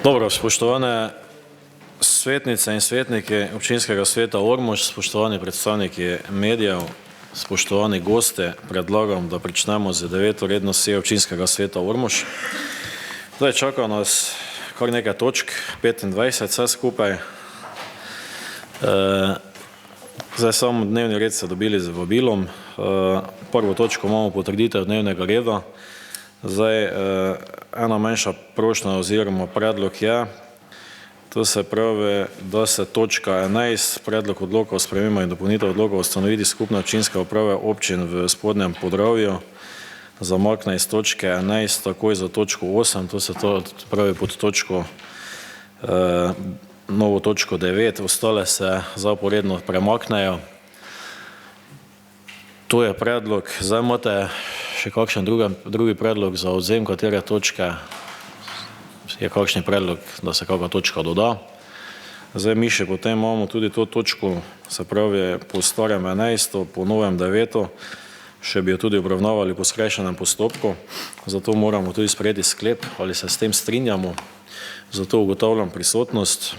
Dobro, spoštovane svetnice in svetniki občinskega sveta Ormož, spoštovani predstavniki medijev, spoštovani goste, predlagam, da pričnemo z 9. redno sejo občinskega sveta Ormož. Zdaj čaka nas kar nekaj točk, 25 vse skupaj. Zdaj samo dnevni red ste dobili z vabilom. Prvo točko imamo potrditev dnevnega reda. Zdaj, ena manjša prošnja oziroma predlog je, to se pravi, da se točka 11, predlog odloka o spremembah in dopolnitev odloka o ustanovitvi skupne občinske uprave občin v Spodnjem Podravju, zamakne iz točke 11 takoj za točko 8, to se pravi pod točko, novo točko 9, ostale se zaporedno premaknejo. To je predlog. Zdaj imate še kakšen drugi predlog za odzem, katere točke, je kakšen predlog, da se kakšna točka doda. Zdaj mi še potem imamo tudi to točko, se pravi po starem 11, po novem 9, še bi jo tudi obravnavali po skrajšanem postopku, zato moramo tudi sprejeti sklep, ali se s tem strinjamo, zato ugotavljam prisotnost.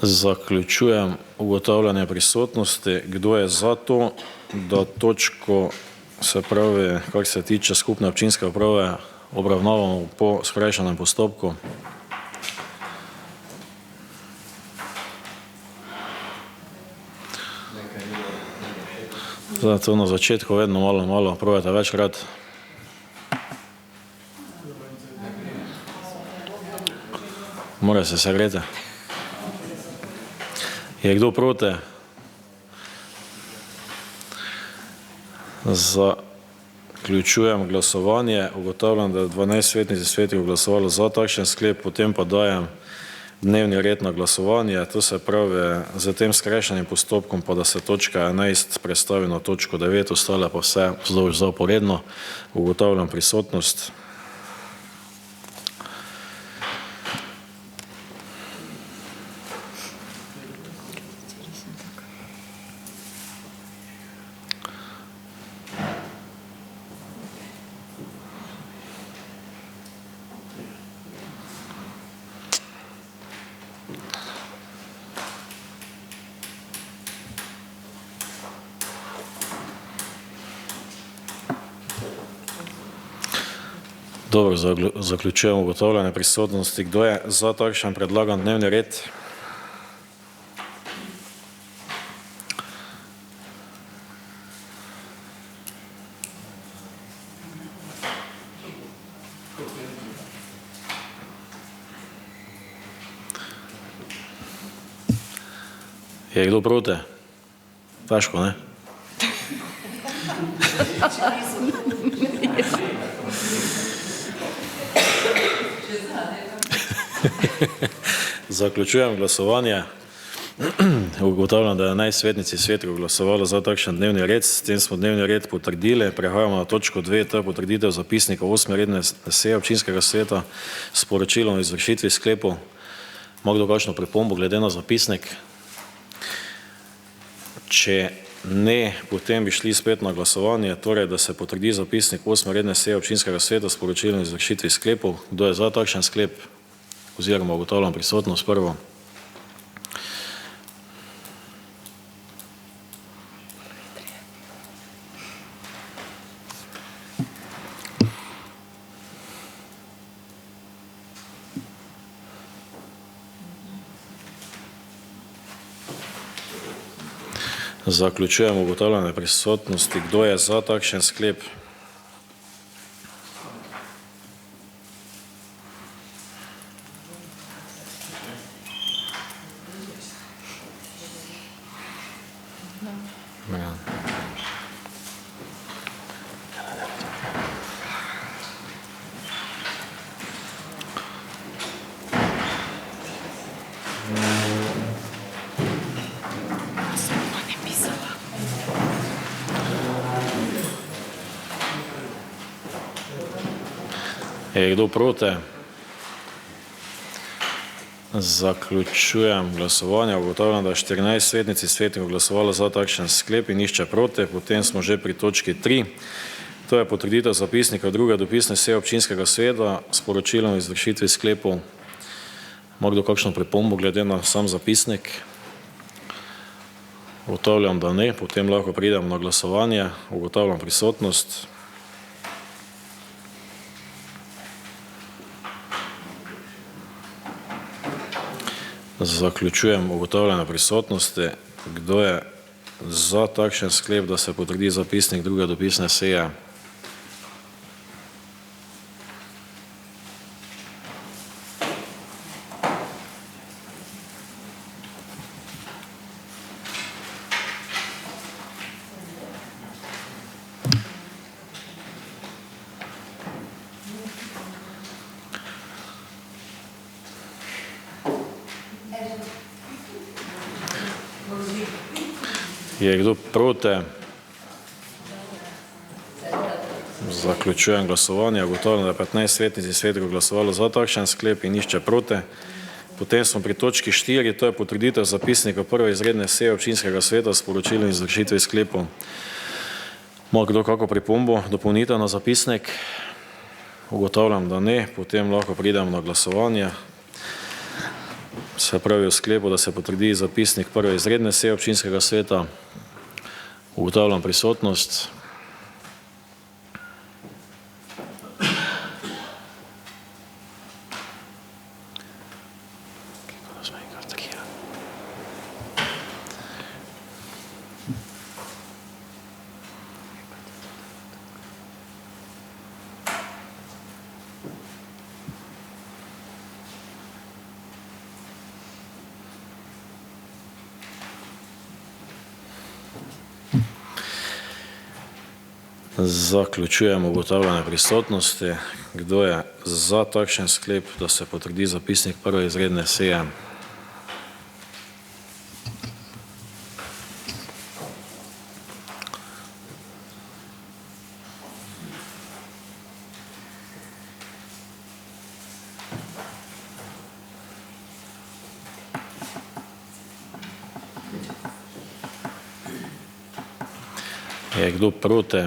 Zaključujem ugotavljanje prisotnosti. Kdo je za to, da točko, se pravi, kar se tiče skupne občinske uprave, obravnavamo po skrajšanem postopku? Zdaj to na začetku vedno malo, probajte večkrat. Mora se segreti. Je kdo proti? Zaključujem glasovanje. Ugotavljam, da je 12 svetnic in svetnikov glasovalo za takšen sklep, potem pa dajem dnevni red na glasovanje. To se pravi, z tem skrajšanim postopkom pa, da se točka 11 prestavi na točko 9, ostale pa vse vzdolž zaporedno. Ugotavljam prisotnost. Dobro, zaključujem ugotavljanje prisotnosti. Kdo je za takšen predlagan dnevni red? Je kdo proti? Težko, ne? Zaključujem glasovanje. Ugotavljam, da je 11 svetnic in svetnikov glasovalo za takšen dnevni red. S tem smo dnevni red potrdili. Prehajamo na točko 2, to je potrditev zapisnika 8. redne seje občinskega sveta s poročilom o izvršitvi sklepov. Ima kdo kakšno pripombo glede na zapisnik? Če ne, potem bi šli spet na glasovanje, torej, da se potrdi zapisnik 8. redne seje občinskega sveta s poročilom o izvršitvi sklepov. Kdo je za takšen sklep? Oziroma ugotavljam prisotnost prvo. Zaključujem ugotavljanje prisotnosti. Kdo je za takšen sklep? Je kdo proti? Zaključujem glasovanje. Ugotavljam, da je 14 svetnic in svetnikov glasovalo za takšen sklep in nihče proti. Potem smo že pri točki 3. To je potrditev zapisnika druge dopisne seje občinskega sveta s poročilom o izvršitvi sklepov. Ima kdo kakšno pripombo glede na sam zapisnik? Ugotavljam, da ne. Potem lahko pridem na glasovanje. Ugotavljam prisotnost. Zaključujem ugotavljanje prisotnosti. Kdo je za takšen sklep, da se potrdi zapisnik druge dopisne seje? Je kdo proti? Zaključujem glasovanje. Ugotavljam, da je 15 svetnic in svetnikov glasovalo za takšen sklep in nihče proti. Potem smo pri točki 4, to je potrditev zapisnika prve izredne seje občinskega sveta s poročilom izvršitve sklepov. Ima kdo kako pripombo, dopolnitev na zapisnik? Ugotavljam, da ne. Potem lahko pridem na glasovanje. Se pravi v sklepu, da se potrdi zapisnik prve izredne seje občinskega sveta. Ugotavljam prisotnost. Zaključujem ugotavljanje prisotnosti. Kdo je za takšen sklep, da se potrdi zapisnik prve izredne seje? Je kdo proti?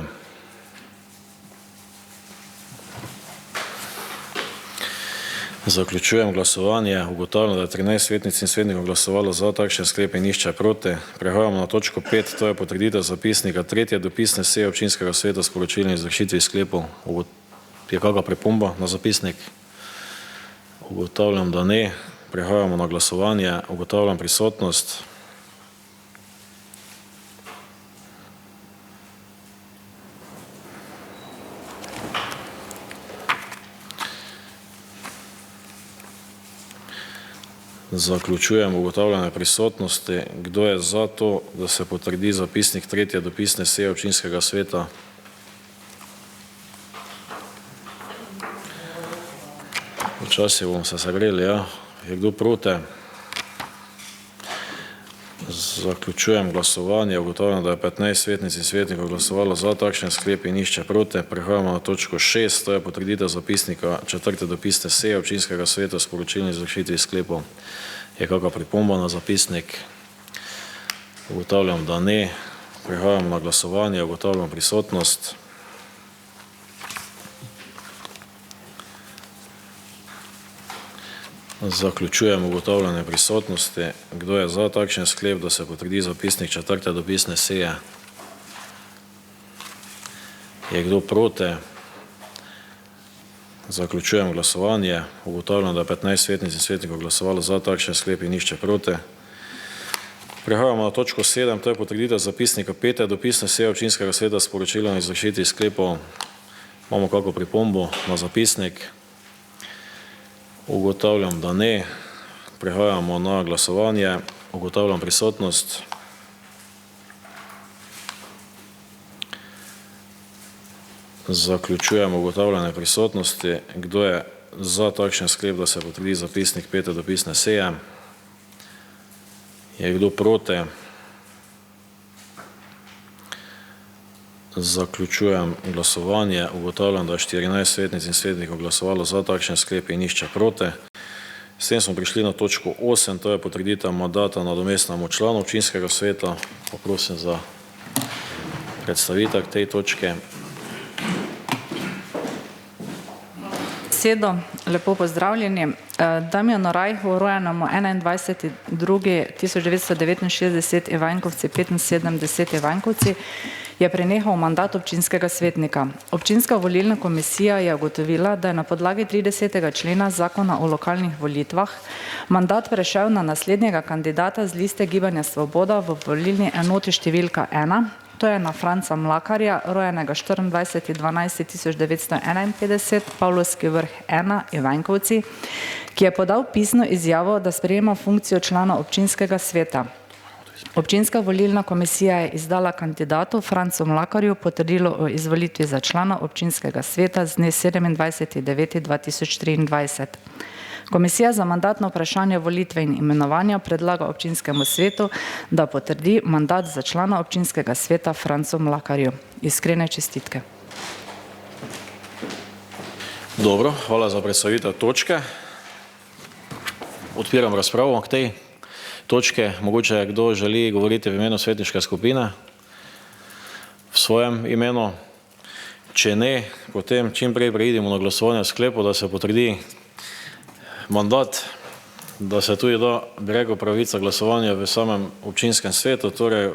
Zaključujem glasovanje. Ugotavljam, da je 13 svetnic in svetnikov glasovalo za takšen sklep in nihče proti. Prehajamo na točko 5, to je potrditev zapisnika tretje dopisne seje občinskega sveta s poročilom o izvršitvi sklepov. Je kakšna pripomba na zapisnik? Ugotavljam, da ne. Prehajamo na glasovanje. Ugotavljam prisotnost. Zaključujem ugotavljanje prisotnosti. Kdo je za to, da se potrdi zapisnik tretje dopisne seje občinskega sveta? Včasih bomo se segreli, ja. Je kdo proti? Zaključujem glasovanje. Ugotavljam, da je 15 svetnic in svetnikov glasovalo za takšen sklep in nihče proti. Prehajamo na točko 6, to je potrditev zapisnika četrte dopisne seje občinskega sveta s poročilom o izvršitvi sklepov. Je kakšna pripomba na zapisnik? Ugotavljam, da ne. Prehajamo na glasovanje. Ugotavljam prisotnost. Zaključujem ugotavljanje prisotnosti. Kdo je za takšen sklep, da se potrdi zapisnik četrte dopisne seje? Je kdo proti? Zaključujem glasovanje. Ugotavljam, da je 15 svetnic in svetnikov glasovalo za takšen sklep in nihče proti. Prehajamo na točko 7, to je potrditev zapisnika pete dopisne seje občinskega sveta s poročilom o izvršitvi sklepov. Imamo kakšno pripombo na zapisnik? Ugotavljam, da ne. Prehajamo na glasovanje. Ugotavljam prisotnost. Zaključujem ugotavljanje prisotnosti. Kdo je za takšen sklep, da se potrdi zapisnik pete dopisne seje? Je kdo proti? Zaključujem glasovanje. Ugotavljam, da je 14 svetnic in svetnikov glasovalo za takšen sklep in nihče proti. S tem smo prišli na točko 8, to je potrditev mandata nadomestnemu članu občinskega sveta. Poprosim za predstavitev tej točke. Lepo pozdravljeni. Damjanu Rajhu, rojenemu 21.2.1969 Ivanjkovci, 75 Ivanjkovci, je prenehal mandat občinskega svetnika. Občinska volilna komisija je ugotovila, da je na podlagi 30. člena Zakona o lokalnih volitvah mandat prešel na naslednjega kandidata z liste Gibanja Svoboda v volilni enoti številka 1, to je na Franca Mlakarja, rojenega 24.12.1951, Pavlovski vrh 1, Ivanjkovci, ki je podal pisno izjavo, da sprejema funkcijo člana občinskega sveta. Občinska volilna komisija je izdala kandidatu Francu Mlakarju potrdilo o izvolitvi za člana občinskega sveta z dne 27.9.2023. Komisija za mandatno vprašanje volitve in imenovanja predlaga občinskemu svetu, da potrdi mandat za člana občinskega sveta Francu Mlakarju. Iskrene čestitke. Dobro, hvala za predstavitev točke. Odpiram razpravo k tej točke. Mogoče kdo želi govoriti v imenu svetniške skupine, v svojem imenu. Če ne, potem čim prej preidemo na glasovanje v sklepu, da se potrdi mandat, da se tudi da, bi rekel, pravica glasovanja v samem občinskem svetu. Torej,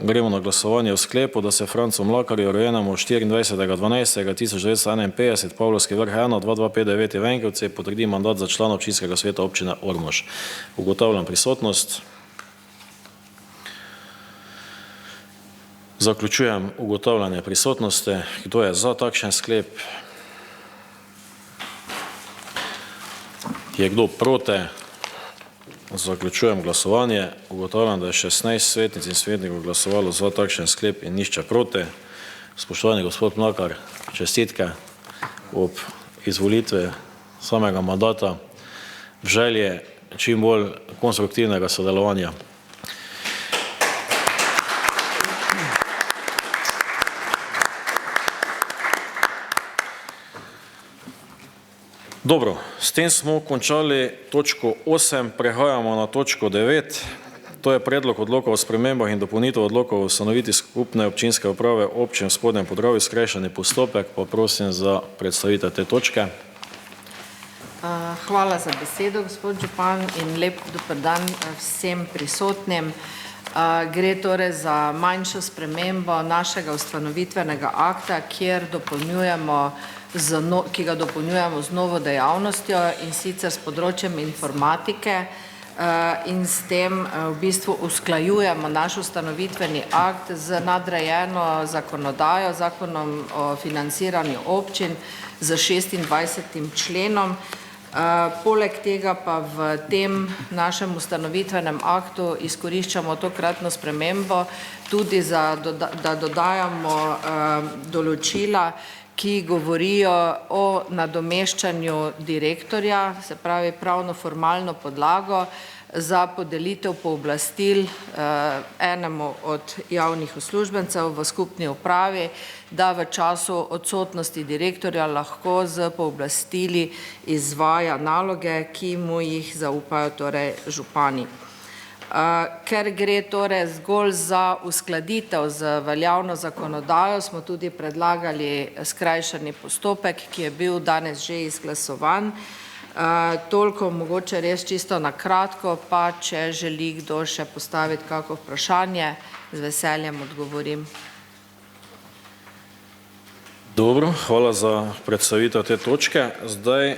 gremo na glasovanje v sklepu, da se Francu Mlakarju, rojenemu 24.12.1951, Pavlovski vrh 1, 2259 Ivanjkovci, potrdi mandat za člana občinskega sveta občine Ormož. Ugotavljam prisotnost. Zaključujem ugotavljanje prisotnosti. Kdo je za takšen sklep? Je kdo proti? Zaključujem glasovanje. Ugotavljam, da je 16 svetnic in svetnikov glasovalo za takšen sklep in nihče proti. Spoštovani gospod Mlakar, čestitke ob izvolitvi samega mandata, v želji čim bolj konstruktivnega sodelovanja. Dobro, s tem smo končali točko 8, prehajamo na točko 9. To je predlog odloka o spremembah in dopolnitev odloka o ustanovitvi skupne občinske uprave občin v Spodnjem Podravju, skrajšani postopek, pa prosim za predstavitev te točke. Hvala za besedo, gospod župan, in lep dober dan vsem prisotnim. Gre torej za manjšo spremembo našega ustanovitvenega akta, ki ga dopolnjujemo z novo dejavnostjo, in sicer s področjem informatike, in s tem v bistvu usklajujemo naš ustanovitveni akt z nadrejeno zakonodajo, zakonom o financiranju občin z 26. členom. Poleg tega pa v tem našem ustanovitvenem aktu izkoriščamo tokratno spremembo tudi da dodajamo določila, ki govorijo o nadomeščanju direktorja, se pravi pravno formalno podlago za podelitev pooblastil enemu od javnih uslužbencev v skupni upravi, da v času odsotnosti direktorja lahko z pooblastili izvaja naloge, ki mu jih zaupajo torej župani. Ker gre torej zgolj za uskladitev z veljavno zakonodajo, smo tudi predlagali skrajšani postopek, ki je bil danes že izglasovan. Toliko mogoče res čisto na kratko, pa če želi kdo še postaviti kako vprašanje, z veseljem odgovorim. Dobro, hvala za predstavitev te točke. Zdaj,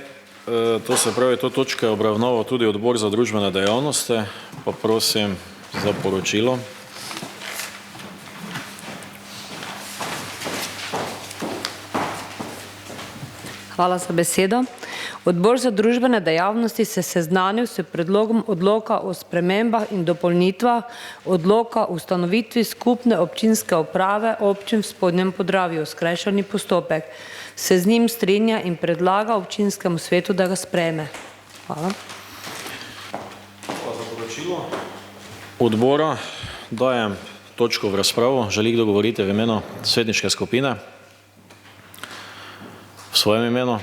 to se pravi, to točko je obravnaval tudi odbor za družbene dejavnosti, pa prosim za poročilo. Hvala za besedo. Odbor za družbene dejavnosti se seznanil s predlogom odloka o spremembah in dopolnitvah odloka o ustanovitvi skupne občinske uprave občin v Spodnjem Podravju, skrajšani postopek. Se z njim strinja in predlaga občinskemu svetu, da ga sprejme. Hvala. Hvala za poročilo odbora. Dajem točko v razpravo. Želi kdo govoriti v imenu svetniške skupine? V svojem imenu?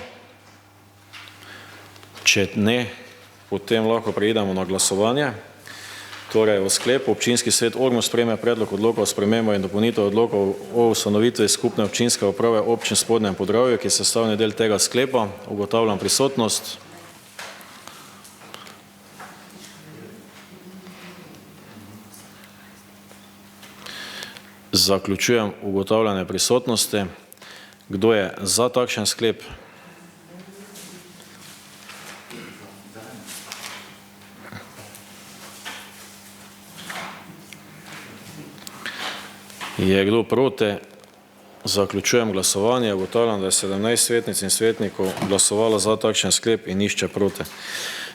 Če ne, potem lahko preidemo na glasovanje. Torej, v sklepu občinski svet Ormož sprejme predlog odloka o spremembo in dopolnitev odlokov o ustanovitvi skupne občinske uprave občin Spodnjem Podravju, ki je sestavni del tega sklepa. Ugotavljam prisotnost. Zaključujem ugotavljanje prisotnosti. Kdo je za takšen sklep? Je kdo proti? Zaključujem glasovanje. Ugotavljam, da je 17 svetnic in svetnikov glasovalo za takšen sklep in nišče proti.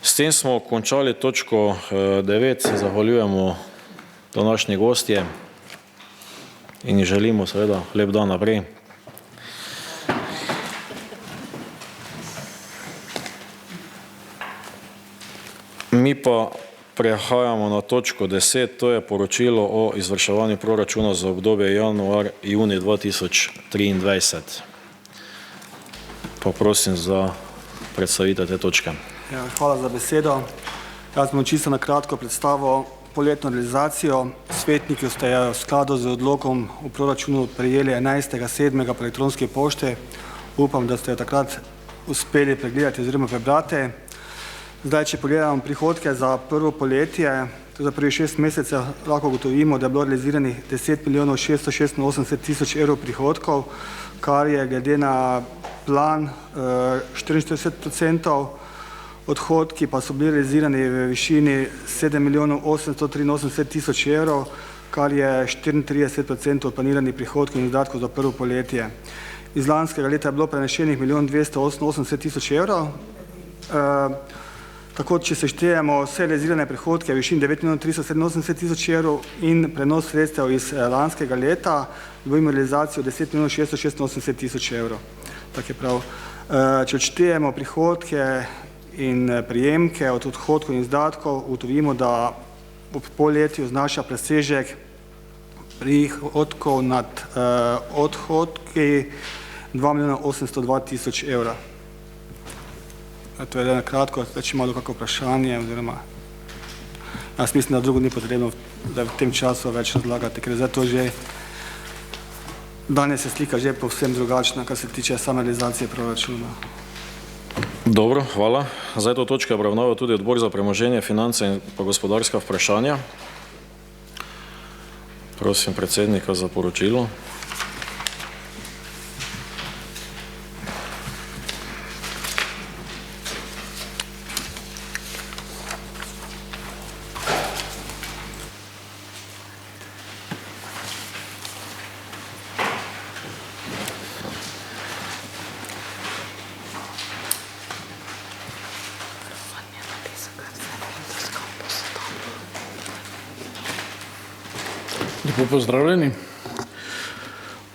S tem smo končali točko 9. Se zahvaljujemo današnji gostje in ji želimo seveda lep dan naprej. Mi pa prehajamo na točko 10, to je poročilo o izvrševanju proračuna za obdobje januar-junij 2023. Poprosim za predstavitev te točke. Ja, hvala za besedo. Jaz bom čisto na kratko predstavil poletno realizacijo. Svetniki ste v skladu z odlokom v proračunu prejeli 11.7. po elektronski pošti. Upam, da ste takrat uspeli pregledati oziroma prebrati. Zdaj, če pogledamo prihodke za prvo poletje, to za prvi 6 mesecev, lahko ugotovimo, da je bilo realiziranih 10.686.000 evrov prihodkov, kar je glede na plan 44%, odhodki pa so bili realizirani v višini 7.883.000 evrov, kar je 34% od planiranih prihodkov in izdatkov za prvo poletje. Iz lanskega leta je bilo prenešenih 1.288.000 evrov. Tako, če se štejemo vse realizirane prihodke v višini 9.387.000 evrov in prenos sredstev iz lanskega leta, dobimo realizacijo 10.686.000 evrov. Tak je prav. Če odštejemo prihodke in prijemke od odhodkov in izdatkov, ugotovimo, da ob polletju znaša presežek prihodkov nad odhodki 2.802.000 evra. To je na kratko, če imamo kakšno vprašanje, oziroma jaz mislim, da drugo ni potrebno v tem času več razlagati, ker je zdaj to že, danes je slika že povsem drugačna, kar se tiče same realizacije proračuna. Dobro, hvala. Zdaj to točko je obravnaval tudi odbor za premoženje, finance in pa gospodarska vprašanja. Prosim predsednika za poročilo. Lepo pozdravljeni.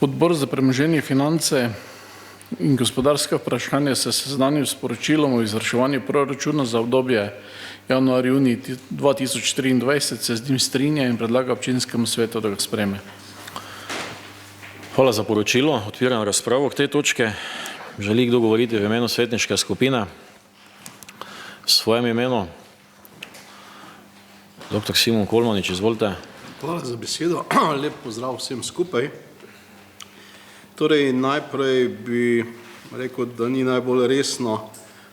Odbor za premoženje, finance in gospodarska vprašanja se seznanil s poročilom o izvrševanju proračuna za obdobje januar-junij 2023, se z njim strinja in predlaga občinskemu svetu, da ga sprejme. Hvala za poročilo. Odpiram razpravo k tej točke. Želi kdo govoriti v imenu svetniške skupine? V svojem imenu? Dr. Simon Kolmanič, izvolite. Hvala za besedo. Lep pozdrav vsem skupaj. Torej, najprej bi rekel, da ni najbolj resno,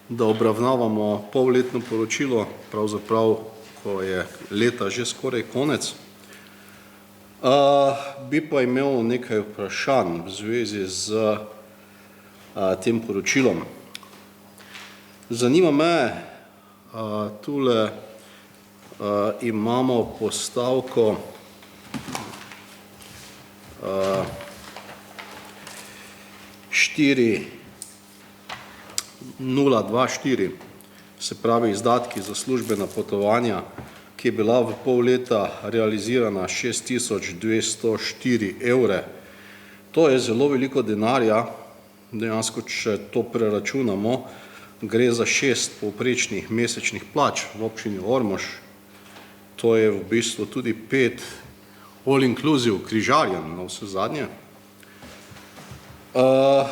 da obravnavamo polletno poročilo, pravzaprav, ko je leta že skoraj konec. Bi pa imel nekaj vprašanj v zvezi z tem poročilom. Zanima me, tule imamo postavko 4.024, se pravi izdatki za službena potovanja, ki je bila v pol leta realizirana 6.204 evre. To je zelo veliko denarja, dejansko, če to preračunamo, gre za 6 povprečnih mesečnih plač v občini Ormož. To je v bistvu tudi 5 all inclusive križarjen na vse zadnje.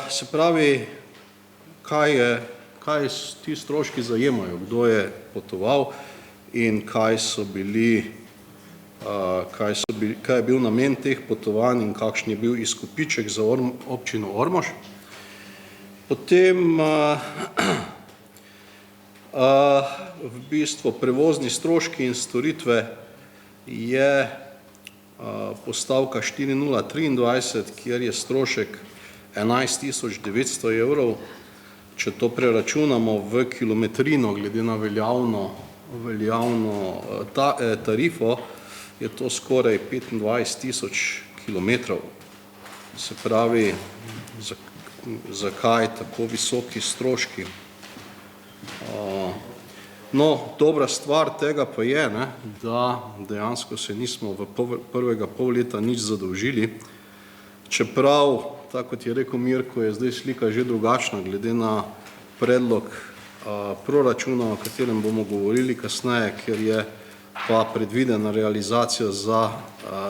Se pravi, kaj ti stroški zajemajo, kdo je potoval in kaj je bil namen teh potovanj in kakšen je bil izkupiček za občino Ormož. Potem v bistvu prevozni stroški in storitve je postavka 4023, kjer je strošek 11.900 evrov. Če to preračunamo v kilometrino, glede na veljavno tarifo, je to skoraj 25.000 kilometrov. Se pravi, zakaj tako visoki stroški? No, dobra stvar tega pa je, da dejansko se nismo v prvega pol leta nič zadolžili, čeprav, tako kot je rekel Mirko, je zdaj slika že drugačna, glede na predlog proračuna, o katerem bomo govorili kasneje, ker je pa predvidena realizacija za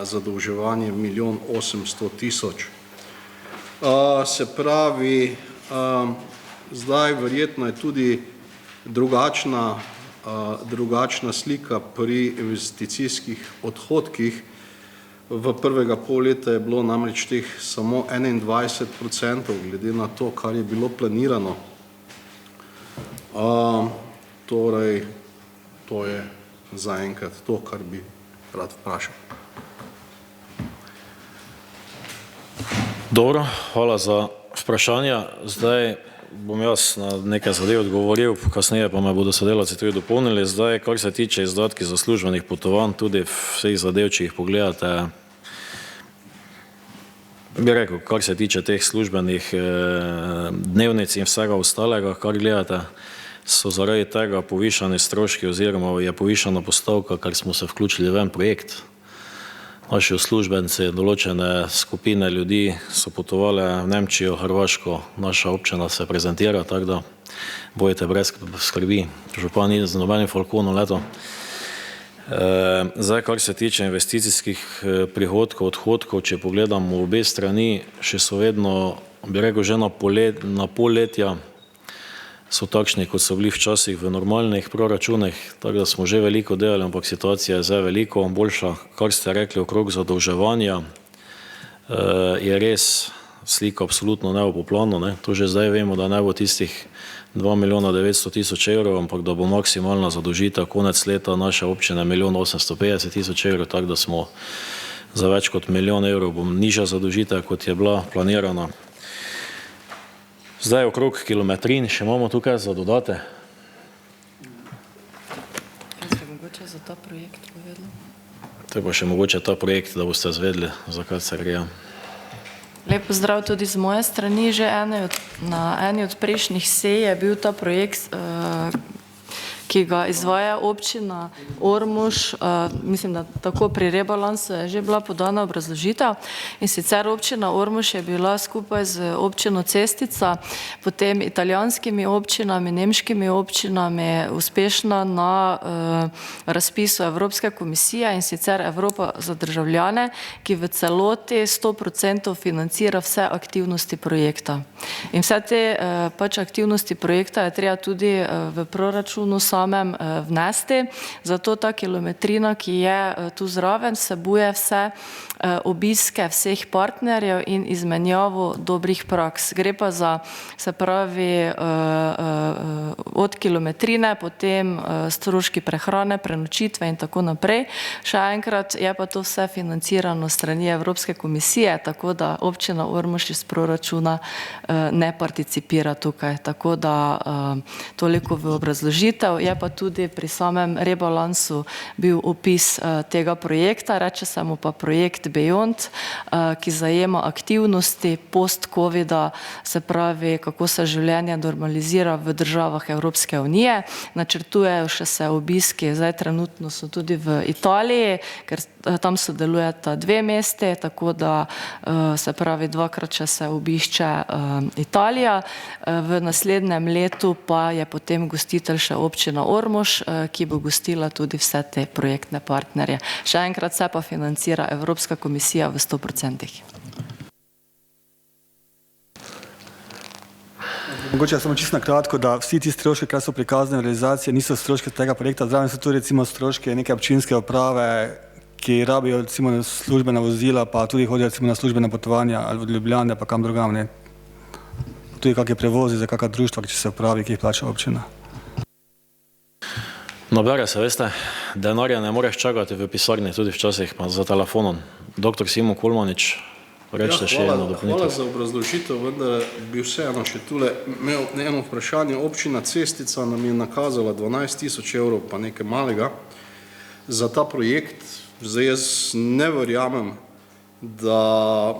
zadolževanje 1.800.000. Se pravi, zdaj verjetno je tudi drugačna slika pri investicijskih odhodkih. V prvega pol leta je bilo namreč teh samo 21%, glede na to, kar je bilo planirano. Torej, to je zaenkrat to, kar bi rad vprašal. Dobro, hvala za vprašanja. Zdaj bom jaz na nekaj zadev odgovoril, kasneje pa me bodo sodelavci tudi dopolnili. Zdaj, kar se tiče izdatki za službenih potovanj, tudi vseh zadev, če jih pogledate, bi rekel, kar se tiče teh službenih dnevnic in vsega ostalega, kar gledate, so zaradi tega povišani stroški oziroma je povišana postavka, ker smo se vključili v en projekt. Naši uslužbenci, določene skupine ljudi so potovali v Nemčijo, Hrvaško, naša občina se prezentira, tako da bojite brez skrbi, župan ni z nobenim falconom leto. Zdaj, kar se tiče investicijskih prihodkov, odhodkov, če pogledamo obe strani, še so vedno, bi rekel, že na polletja so takšni, kot so bili včasih v normalnih proračunih, tako da smo že veliko delali, ampak situacija je zdaj veliko boljša. Kar ste rekli okrog zadolževanja, je res slika absolutno ne bo poplavno. To že zdaj vemo, da ne bo tistih 2.900.000 evrov, ampak da bo maksimalna zadolžitev konec leta naše občine 1.850.000 evrov, tako da smo za več kot 1 milijon evrov bom nižja zadolžitev, kot je bila planirana. Zdaj okrog kilometrin, še imamo tukaj za dodate. Kaj ste mogoče za ta projekt povedali? To je pa še mogoče ta projekt, da boste zvedli, za kaj se gre. Lep pozdrav tudi z moje strani. Že na eni od prejšnjih sej je bil ta projekt, ki ga izvaja občina Ormož, mislim, da tako pri rebalansu je že bila podana obrazložitev, in sicer občina Ormož je bila skupaj z občino Cestica, potem italijanskimi občinami, nemškimi občinami uspešna na razpisu Evropske komisije, in sicer Evropa za državljane, ki v celoti 100% financira vse aktivnosti projekta. In vse te pač aktivnosti projekta je treba tudi v proračunu vnesti, zato ta kilometrina, ki je tu zraven, vsebuje vse obiske vseh partnerjev in izmenjavo dobrih praks. Gre pa za, se pravi, od kilometrine, potem stroški prehrane, prenočitve in tako naprej. Še enkrat je pa to vse financirano strani Evropske komisije, tako da občina Ormož iz proračuna ne participira tukaj. Tako da toliko v obrazložitev. Je pa tudi pri samem rebalansu bil opis tega projekta, reče se mu pa projekt Beyond, ki zajema aktivnosti post-covida, se pravi, kako se življenje normalizira v državah Evropske unije. Načrtujejo še se obiski, zdaj trenutno so tudi v Italiji, ker tam sodelujeta 2 mesti, tako da se pravi 2-krat še se obišče Italija. V naslednjem letu pa je potem gostitelj še občina občina Ormož, ki bo gostila tudi vse te projektne partnerje. Še enkrat se pa financira Evropska komisija v 100%. Mogoče samo čisto na kratko, da vsi ti stroški, kar so prikazane v realizaciji, niso stroški tega projekta, zraven so tudi recimo stroški neke občinske uprave, ki rabijo recimo službena vozila, pa tudi hodijo recimo na službena potovanja ali v Ljubljane, pa kam drugam, ne. Tudi kakšne prevozi za kakšna društva, če se upravi, ki jih plača občina. Nabere se, veste, denarja ne moreš čakati v pisarni, tudi včasih pa za telefonom. Dr. Simo Kulmanič, rečete še eno dopolnitev. Hvala za obrazložitev, vendar bi vseeno še tule imel eno vprašanje. Občina Cestica nam je nakazala 12.000 evrov, pa nekaj malega, za ta projekt. Zdaj jaz ne verjamem, da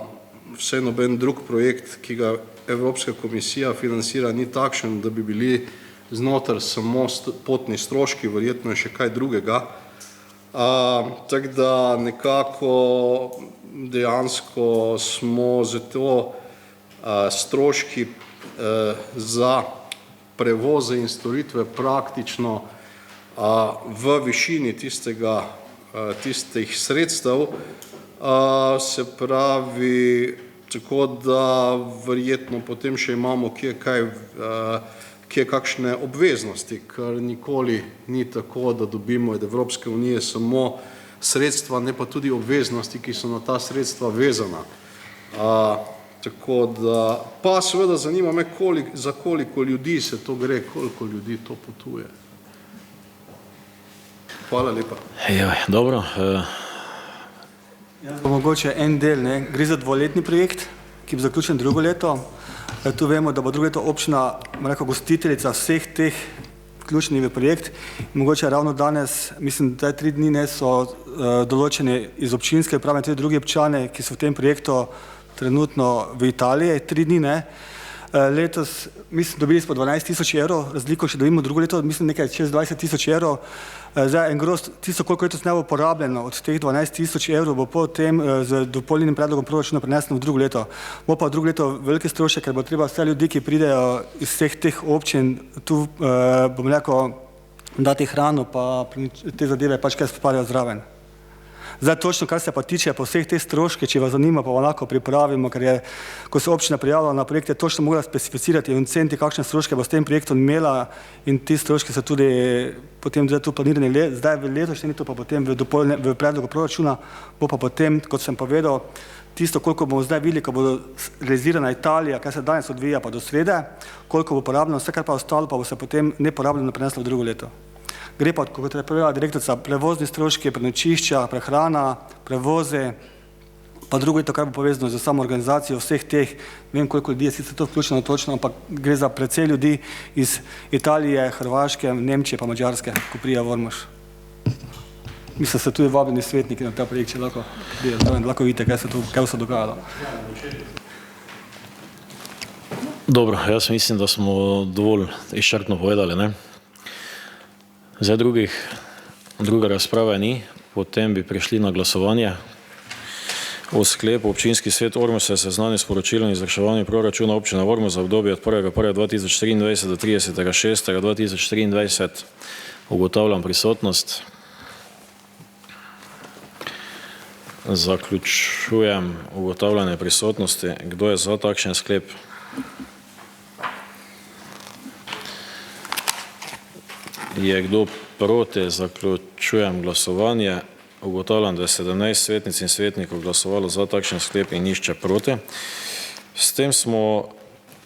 vse noben drug projekt, ki ga Evropska komisija financira, ni takšen, da bi bili znotraj samo potni stroški, verjetno je še kaj drugega. Tako da nekako dejansko smo zato stroški za prevoze in storitve praktično v višini tistih sredstev, se pravi, tako da verjetno potem še imamo kje kakšne obveznosti, ker nikoli ni tako, da dobimo od Evropske unije samo sredstva, ne pa tudi obveznosti, ki so na ta sredstva vezana. Tako da, pa seveda zanima me, za koliko ljudi se to gre, koliko ljudi to potuje. Hvala lepa. Dobro. Mogoče en del, ne, gre za dvoletni projekt, ki bo zaključen drugo leto. Tu vemo, da bo drugo leto občina, gostiteljica vseh teh vključenih v projekt. Mogoče ravno danes, mislim, da 3 dni ne so določeni iz občinske uprave, tudi drugi občane, ki so v tem projektu trenutno v Italiji, 3 dni ne. Letos, mislim, dobili smo 12.000 evrov, razliko še dobimo drugo leto, mislim, nekaj čez 20.000 evrov. Zdaj, en groz, tisto, koliko letos ne bo porabljeno od teh 12.000 evrov, bo potem z dopolnjenim predlogom proračuna preneseno v drugo leto. Bo pa v drugo leto velike stroške, ker bo treba vse ljudi, ki pridejo iz vseh teh občin, tu, bom rekel, dati hrano, pa te zadeve pač kaj spopadajo zraven. Zdaj, točno, kar se pa tiče po vseh teh stroške, če vas zanima, pa lahko pripravimo, ker je, ko se občina prijavila na projekte, točno mogla specificirati in oceniti, kakšne stroške bo s tem projektom imela in ti stroški so tudi potem tu planirani zdaj v letošnjem letu, pa potem v predlogu proračuna, bo pa potem, kot sem povedal, tisto, koliko bomo zdaj videli, ko bo realizirana Italija, kar se danes odvija pa do srede, koliko bo porabljeno, vse, kar pa ostalo, pa bo se potem neporabljeno preneslo v drugo leto. Gre pa, kot je povedala direktorica, prevozni stroški, prenočišča, prehrana, prevoze, pa drugo je to, kar bo povezano z samo organizacijo vseh teh, ne vem koliko ljudi je sicer to vključeno točno, ampak gre za precej ljudi iz Italije, Hrvaške, Nemčije pa Madžarske, ko prija v Ormož. Mislim, so tudi vabljeni svetniki na ta projekt, če lahko vidite, kaj se dogajalo. Dobro, jaz mislim, da smo dovolj izčrpno povedali, ne? Zdaj druga razprava ni, potem bi prišli na glasovanje. O sklepu občinski svet Ormož se seznani s poročilom izvrševanja proračuna občine Ormož za obdobje od 1.1.2023 do 30.6.2023. Ugotavljam prisotnost. Zaključujem ugotavljanje prisotnosti. Kdo je za takšen sklep? Je kdo proti? Zaključujem glasovanje. Ugotavljam, da je 17 svetnic in svetnikov glasovalo za takšen sklep in nišče proti. S tem smo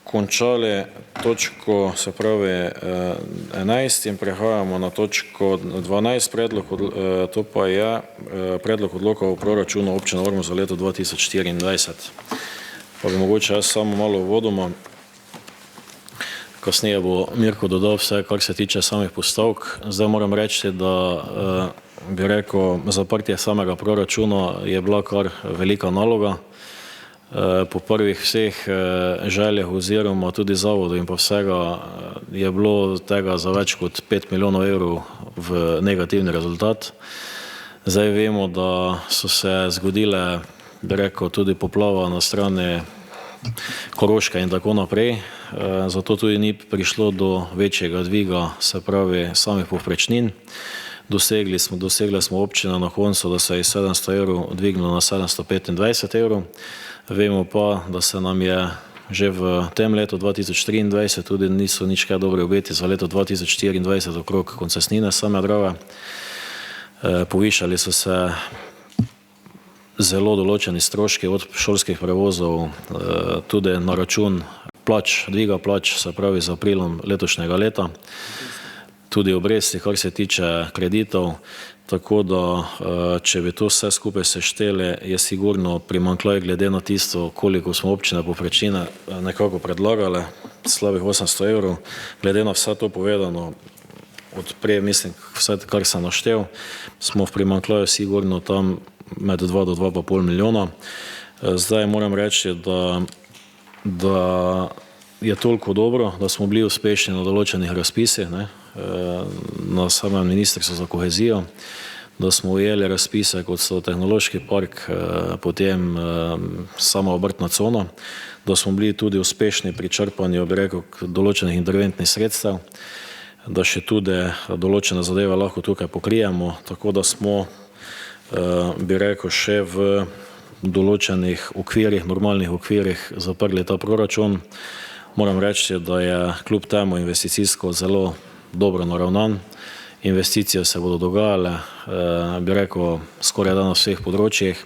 končali točko, se pravi 11 in prehajamo na točko 12, to pa je predlog odloka o proračunu občine Ormož za leto 2024. Pa bi mogoče jaz samo malo uvodoma. Kasneje bo Mirko dodal vse, kar se tiče samih postavk. Zdaj moram reči, da bi rekel, zaprtje samega proračuna je bila kar velika naloga. Po prvih vseh željah oziroma tudi zavodu in pa vsega je bilo tega za več kot 5 milijonov evrov v negativni rezultat. Zdaj vemo, da so se zgodile, bi rekel, tudi poplava na strani Koroška in tako naprej. Zato tudi ni prišlo do večjega dviga, se pravi, samih povprečnin. Dosegli smo občina na koncu, da se je iz 700 evrov dvignilo na 725 evrov. Vemo pa, da se nam je že v tem letu 2023 tudi niso nič kaj dobre obeti za leto 2024 okrog koncesnine same Drave. Povišali so se zelo določeni stroški od šolskih prevozov, tudi na račun plač, dviga plač, se pravi z aprilom letošnjega leta. Tudi obresti, kar se tiče kreditov, tako da, če bi to vse skupaj sešteli, je sigurno primanjkljaj glede na tisto, koliko smo občine povprečnine nekako predlagale, slabih 800 evrov. Glede na vse to povedano, od prej, mislim, vse, kar sem naštel, smo v primanjkljaju sigurno tam med 2 do 2,5 milijona. Zdaj moram reči, da je toliko dobro, da smo bili uspešni na določenih razpisih, na samem ministrstvu za kohezijo, da smo ujeli razpise, kot so tehnološki park, potem sama obrtna cona, da smo bili tudi uspešni pri črpanju, bi rekel, določenih interventnih sredstev, da še tudi določene zadeve lahko tukaj pokrijemo, tako da smo, bi rekel, še v določenih okvirih, normalnih okvirih zaprli ta proračun. Moram reči, da je kljub temu investicijsko zelo dobro naravnan. Investicije se bodo dogajale, bi rekel, skoraj da na vseh področjih.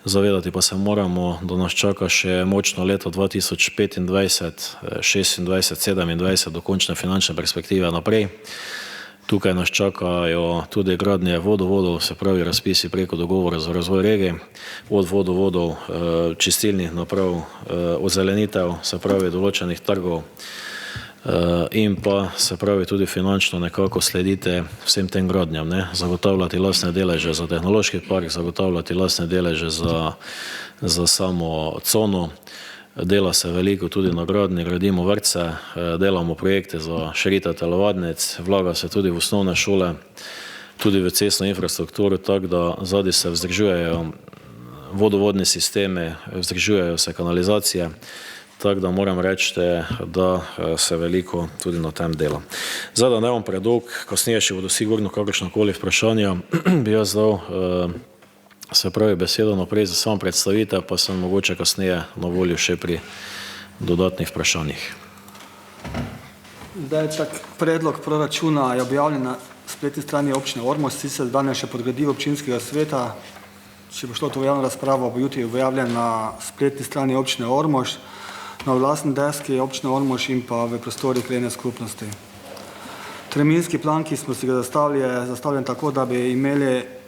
Zavedati pa se moramo, da nas čaka še močno leto 2025, 26, 27 do končne finančne perspektive naprej. Tukaj nas čakajo tudi gradnje vodovodov, se pravi razpisi preko dogovora za razvoj regije, od vodovodov, čistilnih naprav, ozelenitev, se pravi določenih trgov, in pa se pravi tudi finančno nekako sledite vsem tem gradnjam, zagotavljati lastne deleže za tehnološki park, zagotavljati lastne deleže za samo cono. Dela se veliko tudi na gradnji, gradimo vrtce, delamo projekte za širitev telovadnic, vlaga se tudi v osnovne šole, tudi v cestno infrastrukturo, tako da zadaj se vzdržujejo vodovodni sistemi, vzdržujejo se kanalizacije, tako da moram reči, da se veliko tudi na tem dela. Zdaj, da ne bom predolg, kasneje še bodo sigurno kakršnakoli vprašanja, bi jaz dal se pravi besedo naprej za samo predstavitev, pa sem mogoče kasneje na voljo še pri dodatnih vprašanjih. Zdaj, tak predlog proračuna je objavljen na spletni strani občine Ormož, sicer danes še pod gradivo občinskega sveta. Če bo šlo to v javno razpravo, bo jutri objavljen na spletni strani občine Ormož, na vlastni deski občine Ormož in pa v prostorih krajevne skupnosti. Terminski plan, ki smo si ga zastavili, je zastavljen tako, da bi imeli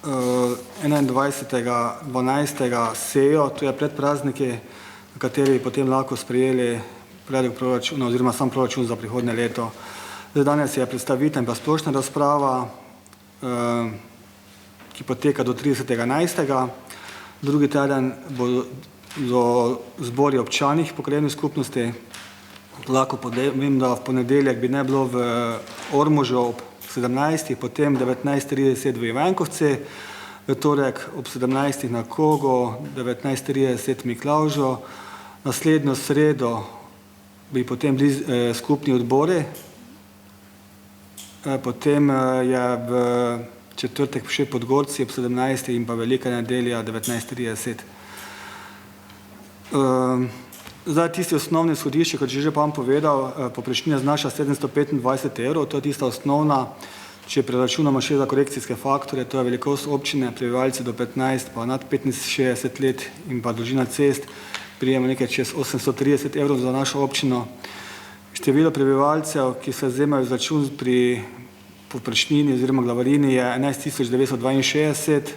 21.12. sejo, to je pred prazniki, na kateri potem lahko sprejeli predlog proračuna oziroma sam proračun za prihodnje leto. Danes je predstavitev in pa splošna razprava, ki poteka do 30.11. Drugi teden bodo zbori občanih po krajevni skupnosti. Lahko povem, da v ponedeljek bi ne bilo v Ormožu ob 17, potem 19.30 v Ivankovci, v torek ob 17 na Kogo, 19.30 Miklavžo, naslednjo sredo bi potem bili skupni odbori, potem je v četrtek še Podgorci ob 17 in pa velika nedelja 19.30. Zdaj, tisti osnovni izhodišči, kot že pa vam povedal, povprečnina znaša 725 evrov, to je tista osnovna, če preračunamo še za korekcijske faktore, to je velikost občine, prebivalci do 15, pa nad 65 let in pa dolžina cest, prijemo nekaj čez 830 evrov za našo občino. Število prebivalcev, ki se vzemajo izračun pri povprečnini oziroma glavarini, je 11.962,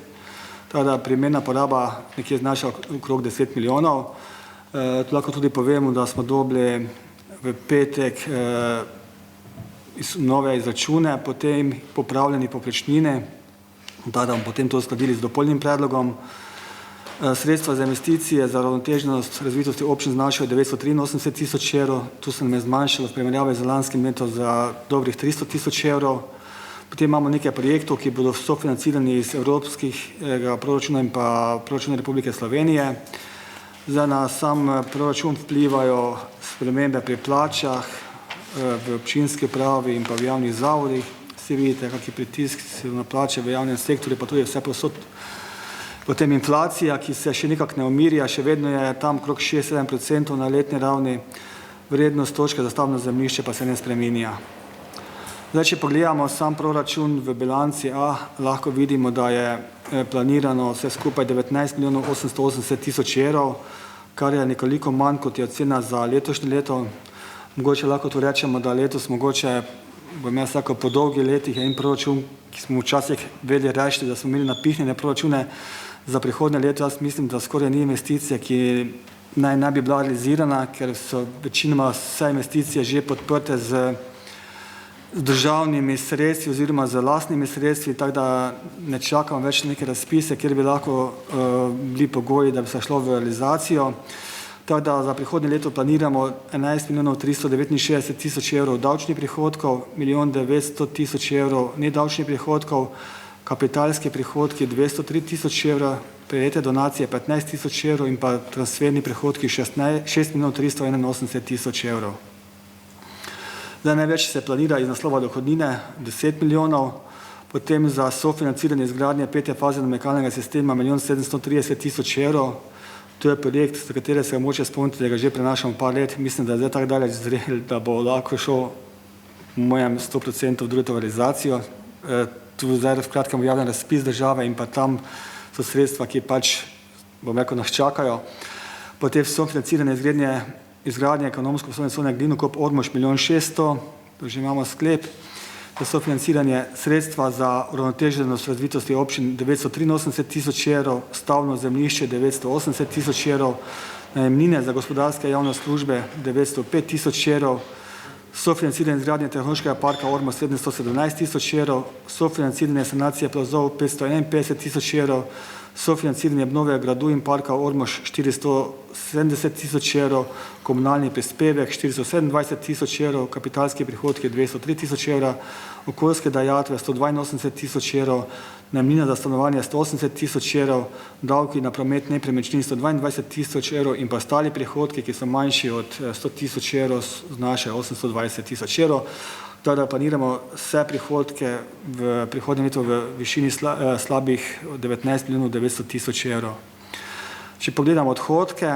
tada primerna poraba nekje znaša okrog 10 milijonov. Lahko tudi povemo, da smo dobili v petek nove izračune, potem popravljeni povprečnine, da bomo potem to uskladili z dopolnjenim predlogom. Sredstva za investicije za uravnoteženost razvitosti občin znašajo 983 tisoč evrov, tu se nam je zmanjšalo v primerjavi z lanskim letom za dobrih 300 tisoč evrov. Potem imamo nekaj projektov, ki bodo sofinancirani iz evropskega proračuna in pa proračuna Republike Slovenije. Zdaj na sam proračun vplivajo spremembe pri plačah v občinski upravi in pa v javnih zavodih. Vsi vidite, kak je pritisk na plače v javnem sektorju, pa tudi vse posod. Potem inflacija, ki se še nekako ne umirja, še vedno je tam okrog 6-7% na letni ravni, vrednost točke za stavbno zemljišče pa se ne spreminja. Zdaj, če pogledamo sam proračun v bilanci A, lahko vidimo, da je planirano vse skupaj 19 milijonov 880 tisoč evrov, kar je nekoliko manj, kot je ocena za letošnje leto. Mogoče lahko to rečemo, da letos mogoče, bom jaz rekel, po dolgih letih je en proračun, ki smo včasih vedeli reči, da smo imeli napihnjene proračune za prihodnje leto. Jaz mislim, da skoraj ni investicije, ki naj bi bila realizirana, ker so večinoma vse investicije že podprte z državnimi sredstvi oziroma z lastnimi sredstvi, tako da ne čakamo več neke razpise, kjer bi lahko bili pogoji, da bi se šlo v realizacijo. Tako da za prihodnje leto planiramo 11 milijonov 369 tisoč evrov davčnih prihodkov, 1 milijon 900 tisoč evrov nedavčnih prihodkov, kapitalski prihodki 203 tisoč evrov, prejete donacije 15 tisoč evrov in pa transferni prihodki 6 milijonov 381 tisoč evrov. Zdaj največ se planira iz naslova dohodnine 10 milijonov, potem za sofinanciranje izgradnje 5. faze namakalnega sistema 1 milijon 730 tisoč evrov. To je projekt, za katere se moče spomniti, da ga že prenašamo par let. Mislim, da je zdaj tako daleč zrel, da bo lahko šel v mojem 100% v drugo realizacijo. Tu zdaj v kratkem javljen razpis države in pa tam so sredstva, ki pač, bom rekel, nas čakajo. Potem sofinanciranje izgradnje ekonomsko poslovne cone Glinokop Ormož 1 milijon 600, to že imamo sklep. To sofinanciranje sredstva za uravnoteženost razvitosti občin 983 tisoč evrov, stavbno zemljišče 980 tisoč evrov, najemnine za gospodarske javne službe 905 tisoč evrov, sofinanciranje izgradnje tehnološkega parka Ormož 717 tisoč evrov, sofinanciranje sanacije plazov 551 tisoč evrov, sofinanciranje obnove gradu in parka Ormož 470 tisoč evrov, komunalni prispevek 427 tisoč evrov, kapitalski prihodki 203 tisoč evrov, okoljske dajatve 182 tisoč evrov, najemnina za stanovanje 180 tisoč evrov, davki na promet nepremičnin 122 tisoč evrov in pa ostali prihodki, ki so manjši od 100 tisoč evrov, znašajo 820 tisoč evrov. Tako da planiramo vse prihodke v prihodnjem letu v višini slabih 19 milijonov 900 tisoč evrov. Če pogledamo odhodke,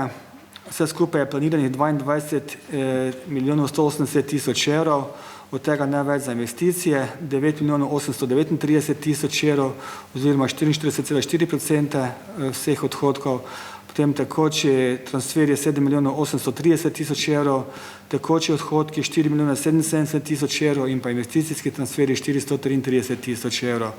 vse skupaj je planiranih 22 milijonov 180 tisoč evrov, od tega največ za investicije, 9 milijonov 839 tisoč evrov oziroma 44,4% vseh odhodkov, potem tekoči transfer je 7 milijonov 830 tisoč evrov, tekoči odhodki 4 milijone 77 tisoč evrov in pa investicijski transferi 433 tisoč evrov.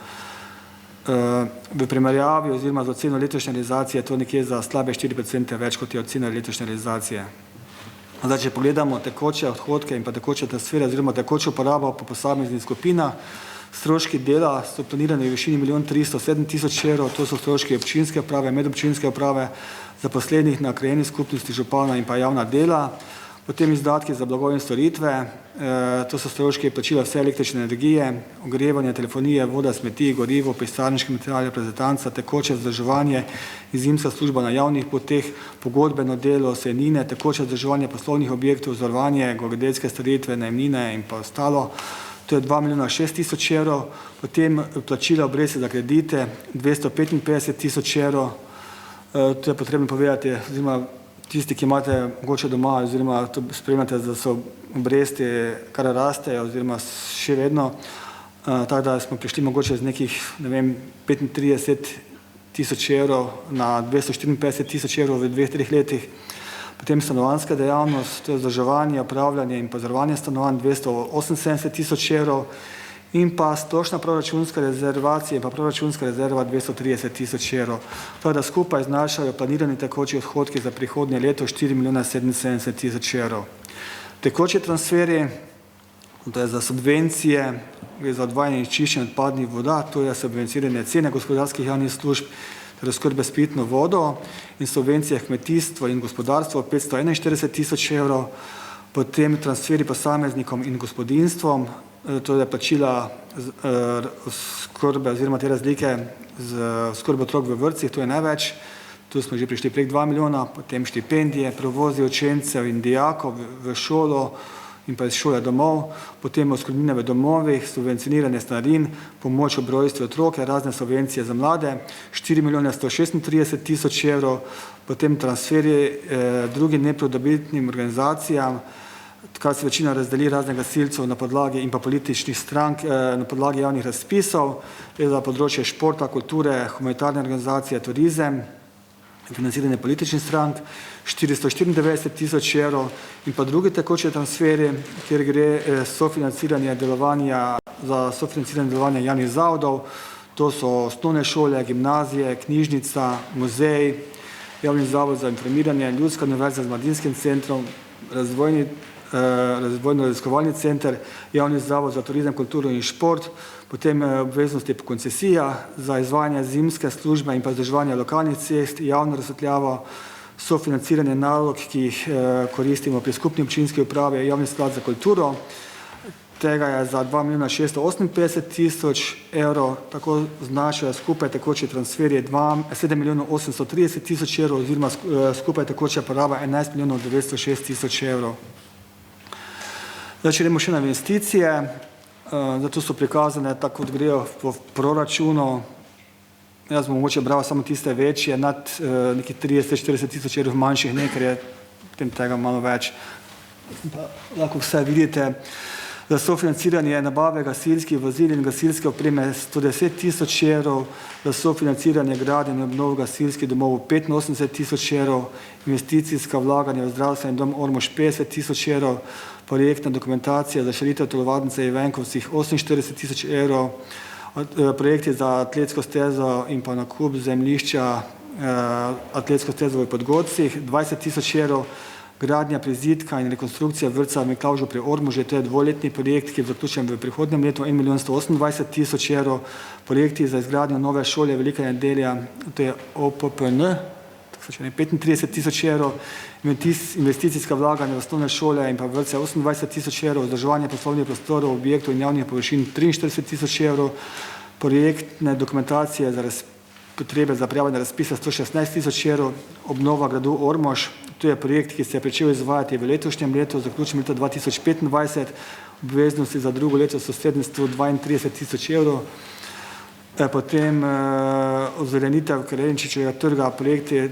V primerjavi oziroma za oceno letošnje realizacije je to nekje za slabe 4% več, kot je ocena letošnje realizacije. Zdaj, če pogledamo tekoče odhodke in pa tekoče transfere oziroma tekočo porabo po posameznih skupinah, stroški dela so planirani v višini 1 milijon 307 tisoč evrov, to so stroški občinske uprave, medobčinske uprave, zaposlenih na krajevni skupnosti, župana in pa javna dela, potem izdatki za blago in storitve, to so stroški plačila vse električne energije, ogrevanje, telefonije, voda, smeti, gorivo, pisarniški material, reprezentanca, tekoče vzdrževanje, zimska služba na javnih poteh, pogodbeno delo, sejnine, tekoče vzdrževanje poslovnih objektov, vzdrževanje, geodetske storitve, najemnine in pa ostalo. To je 2 milijona 6 tisoč evrov, potem plačila obresti za kredite 255 tisoč evrov, to je potrebno povedati, oziroma tisti, ki imate mogoče doma oziroma to spremljate, da so obresti kar rastejo oziroma še vedno, tako da smo prišli mogoče z nekih, ne vem, 35 tisoč evrov na 254 tisoč evrov v 2-3 letih. Potem stanovanjska dejavnost, to je vzdrževanje, upravljanje in pozorovanje stanovanj 278 tisoč evrov in pa splošna proračunska rezervacija in pa proračunska rezerva 230 tisoč evrov. Tako da skupaj znašajo planirani tekoči odhodki za prihodnje leto 4 milijona 77 tisoč evrov. Tekoči transferi, to je za subvencije, gre za odvajanje in čiščenje odpadnih voda, to je subvencioniranje cene gospodarskih javnih služb, oskrbe s pitno vodo in subvencije kmetijstvo in gospodarstvo 541 tisoč evrov, potem transferi posameznikom in gospodinjstvom, to je plačila oskrbe oziroma te razlike z oskrbo otrok v vrtcih, to je največ, tu smo že prišli prek 2 milijona, potem štipendije, prevozi učencev in dijakov v šolo in pa iz šole domov, potem oskrbnine v domovih, subvencioniranje starin, pomoč ob rojstvu otroke, razne subvencije za mlade, 4 milijone 136 tisoč evrov, potem transferje drugim nepridobitnim organizacijam, kar se večina razdeli raznih gasilcev na podlagi in pa političnih strank na podlagi javnih razpisov, za področje športa, kulture, humanitarne organizacije, turizem, financiranje političnih strank, 494 tisoč evrov in pa drugi tekoče transferi, kjer gre sofinanciranje delovanja javnih zavodov, to so osnovne šole, gimnazije, knjižnica, muzej, javni zavod za informiranje, Ljudska univerza z mladinskim centrom, razvojno-raziskovalni center, javni zavod za turizem, kulturo in šport, potem obveznosti po koncesijah za izvajanje zimske službe in pa vzdrževanje lokalnih cest, javno razsvetljavo, sofinanciranje nalog, ki jih koristimo pri skupni občinski upravi, javni sklad za kulturo, tega je za 2 milijona 658 tisoč evrov, tako znašajo skupaj tekoče transferje 7 milijonov 830 tisoč evrov oziroma skupaj tekoča poraba 11 milijonov 906 tisoč evrov. Zdaj, če gremo še na investicije, zato so prikazane tako, kot grejo v proračunu. Jaz bom mogoče bral samo tiste večje, nad nekih 30-40 tisoč evrov manjših, ker je potem tega malo več. Lahko vse vidite, za sofinanciranje nabave gasilskih vozil in gasilske opreme 110 tisoč evrov, za sofinanciranje gradnje in obnov gasilskih domov 85 tisoč evrov, investicijska vlaganja v zdravstveni dom Ormož 50 tisoč evrov, projektna dokumentacija za širitev telovadnice v Venkovcih 48 tisoč evrov, projekti za atletsko stezo in pa nakup zemljišča atletsko stezo v Podgorcih 20 tisoč evrov, gradnja prizidka in rekonstrukcija vrtca v Miklavžu pri Ormožu, to je dvoletni projekt, ki je zaključen v prihodnjem letu, 1 milijon 128 tisoč evrov, projekti za izgradnjo nove šole Velika nedelja, to je OPPN, 35 tisoč evrov, investicijska vlaganja v osnovne šole in pa vrtce 28 tisoč evrov, vzdrževanje poslovnih prostorov, objektov in javnih površin 43 tisoč evrov, projektne dokumentacije za potrebe za prijavljanje razpisa 116 tisoč evrov, obnova gradu Ormož, to je projekt, ki se je pričel izvajati v letošnjem letu, zaključen leta 2025, obveznosti za drugo leto so 732 tisoč evrov, potem ozelenitev Krerenčičevega trga, projekt je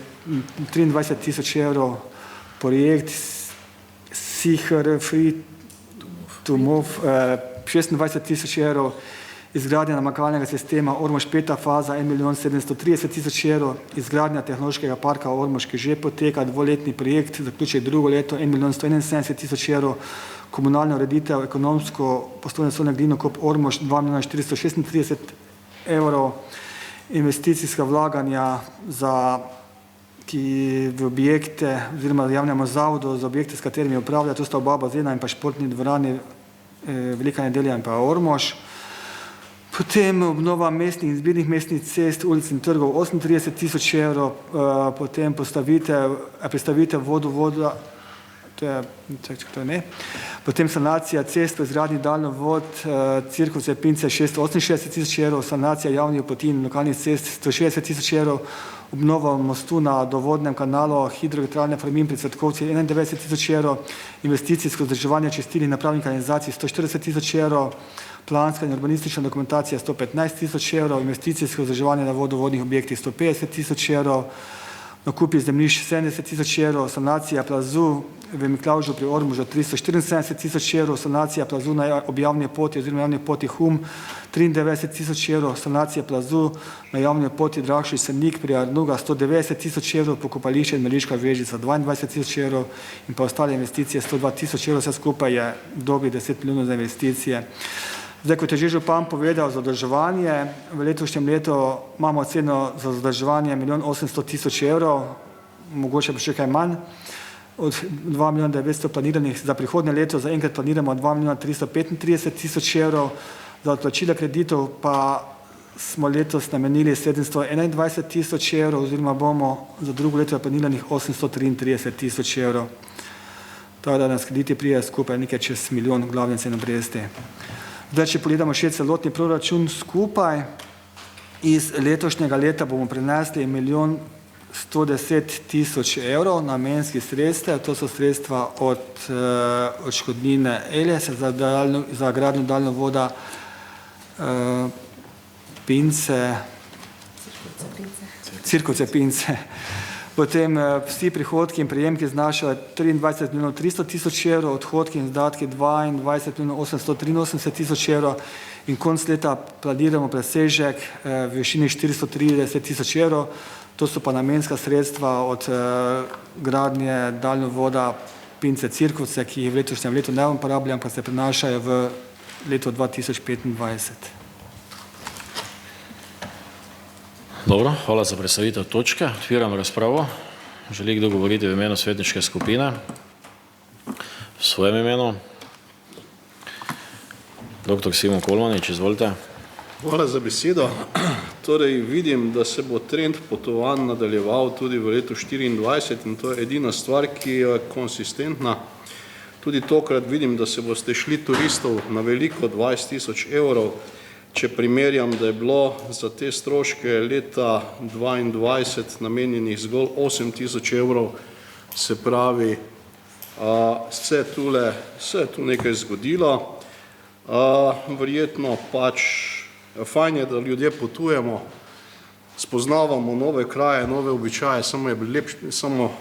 23 tisoč evrov, projekt SIHR Free to Move 26 tisoč evrov, izgradnja namakalnega sistema Ormož 5. faza 1 milijon 730 tisoč evrov, izgradnja tehnološkega parka Ormož, ki že poteka dvoletni projekt, zaključek drugo leto 1 milijon 171 tisoč evrov, komunalna ureditev ekonomsko poslovne cone Glinokop Ormož 2 milijona 436 evrov, investicijska vlaganja v objekte oziroma javnemu zavodu za objekte, s katerimi upravlja, to sta oba bazena in pa športni dvorani Velika nedelja in pa Ormož. Potem obnova mestnih in zbirnih mestnih cest, ulic in trgov 38 tisoč evrov, potem predstavitev vodovoda, potem sanacija cest v izgradnji daljnovod Cirkovce Pince 668 tisoč evrov, sanacija javnih poti in lokalnih cest 160 tisoč evrov, obnova mostu na dovodnem kanalu hidroelektrarne Formin pri Cvetkovci 91 tisoč evrov, investicijsko vzdrževanje čistil in napravnih kanalizacij 140 tisoč evrov, planska in urbanistična dokumentacija 115 tisoč evrov, investicijsko vzdrževanje na vodovodnih objektih 150 tisoč evrov, nakupi zemljišč 70 tisoč evrov, sanacija plazu v Miklavžu pri Ormožu 374 tisoč evrov, sanacija plazu na objavni poti oziroma javni poti Hum 93 tisoč evrov, sanacija plazu na javni poti Drakšič Srnik pri Arnuga 190 tisoč evrov, pokopališče in Meliška Vežica 22 tisoč evrov in pa ostale investicije 102 tisoč evrov, vse skupaj je dobrih 10 milijonov za investicije. Zdaj, kot je že župan povedal, zadolževanje, v letošnjem letu imamo oceno za zadolževanje 1 800 000 evrov, mogoče pa še kaj manj, od 2 milijona 900 planiranih za prihodnje leto, zaenkrat planiramo 2 milijona 335 tisoč evrov, za odplačila kreditov pa smo letos namenili 721 tisoč evrov oziroma bomo za drugo leto planiranih 833 tisoč evrov. Tako da nas krediti prijejo skupaj nekaj čez milijon glavnice in obresti. Zdaj, če pogledamo še celotni proračun skupaj, iz letošnjega leta bomo prenesli 1 110 tisoč evrov namenskih sredstev, to so sredstva od odškodnine Eles za gradnjo daljnovoda Pince, Cirkovce Pince. Potem vsi prihodki in prejemki znašajo 23 milijonov 300 tisoč evrov, odhodki in izdatki 22 milijonov 883 tisoč evrov in konc leta planiramo presežek v višini 430 tisoč evrov. To so pa namenska sredstva od gradnje daljnovoda Pince Cirkovce, ki jih v letošnjem letu ne uporabljam, pa se prenašajo v leto 2025. Dobro, hvala za predstavitev točke. Odpiram razpravo. Želi kdo govoriti v imenu svetniške skupine? V svojem imenu. Dr. Simon Kolmanič, izvolite. Hvala za besedo. Torej vidim, da se bo trend potovanj nadaljeval tudi v letu 2024 in to je edina stvar, ki je konsistentna. Tudi tokrat vidim, da se boste šli turistov na veliko 20 tisoč evrov. Če primerjam, da je bilo za te stroške leta 2022 namenjenih zgolj 8 tisoč evrov, se pravi, se je tu nekaj zgodilo. Verjetno pač fajn je, da ljudje potujemo, spoznavamo nove kraje, nove običaje, samo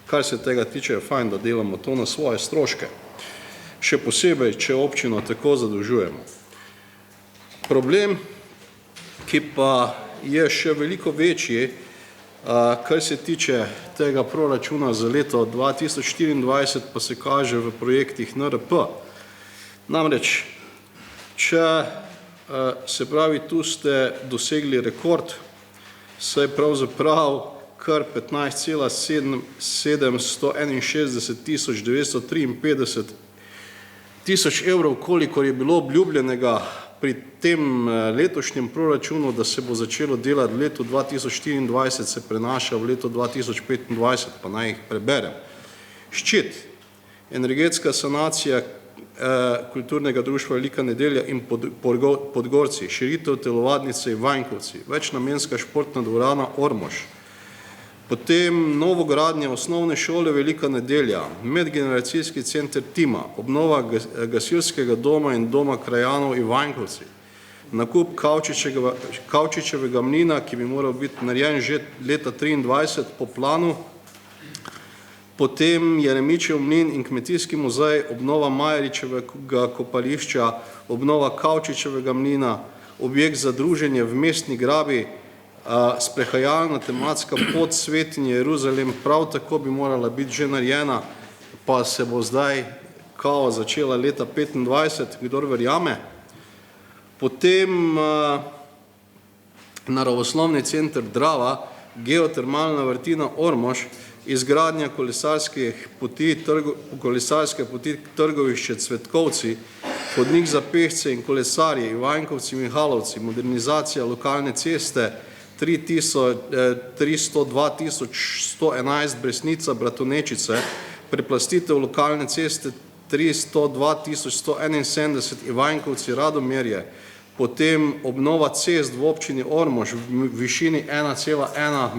kar se tega tiče, je fajn, da delamo to na svoje stroške. Še posebej, če občino tako zadolžujemo. Problem, ki pa je še veliko večji, kar se tiče tega proračuna za leto 2024, pa se kaže v projektih NRP. Namreč, če se pravi, tu ste dosegli rekord, saj pravzaprav kar 15,761,953 tisoč evrov, kolikor je bilo obljubljenega pri tem letošnjem proračunu, da se bo začelo delati v letu 2024, se prenaša v leto 2025, pa naj jih preberem. Ščit, energetska sanacija kulturnega društva Velika nedelja in Podgorci, širitev telovadnice Ivanjkovci, večnamenska športna dvorana Ormož, potem novogradnja osnovne šole Velika nedelja, medgeneracijski center Tima, obnova gasilskega doma in doma krajanov Ivanjkovci, nakup Kavčičevega mlina, ki bi moral biti narejen že leta 2023 po planu, potem Jeremičev mlin in kmetijski muzej, obnova Majeričevega kopališča, obnova Kavčičevega mlina, objekt za druženje v Mestni grabi, sprehajalna tematska pot Svetinje Jeruzalem, prav tako bi morala biti že narejena, pa se bo zdaj kao začela leta 2025, kdor verjame. Potem naravoslovni center Drava, geotermalna vrtina Ormož, izgradnja kolesarske poti Trgovišče Cvetkovci, hodnik za pešce in kolesarje Ivanjkovci Mihalovci, modernizacija lokalne ceste 302.111 Bresnica Bratonečice, preplastitev lokalne ceste 302.171 Ivanjkovci Radomerje, potem obnova cest v občini Ormož v višini 1,1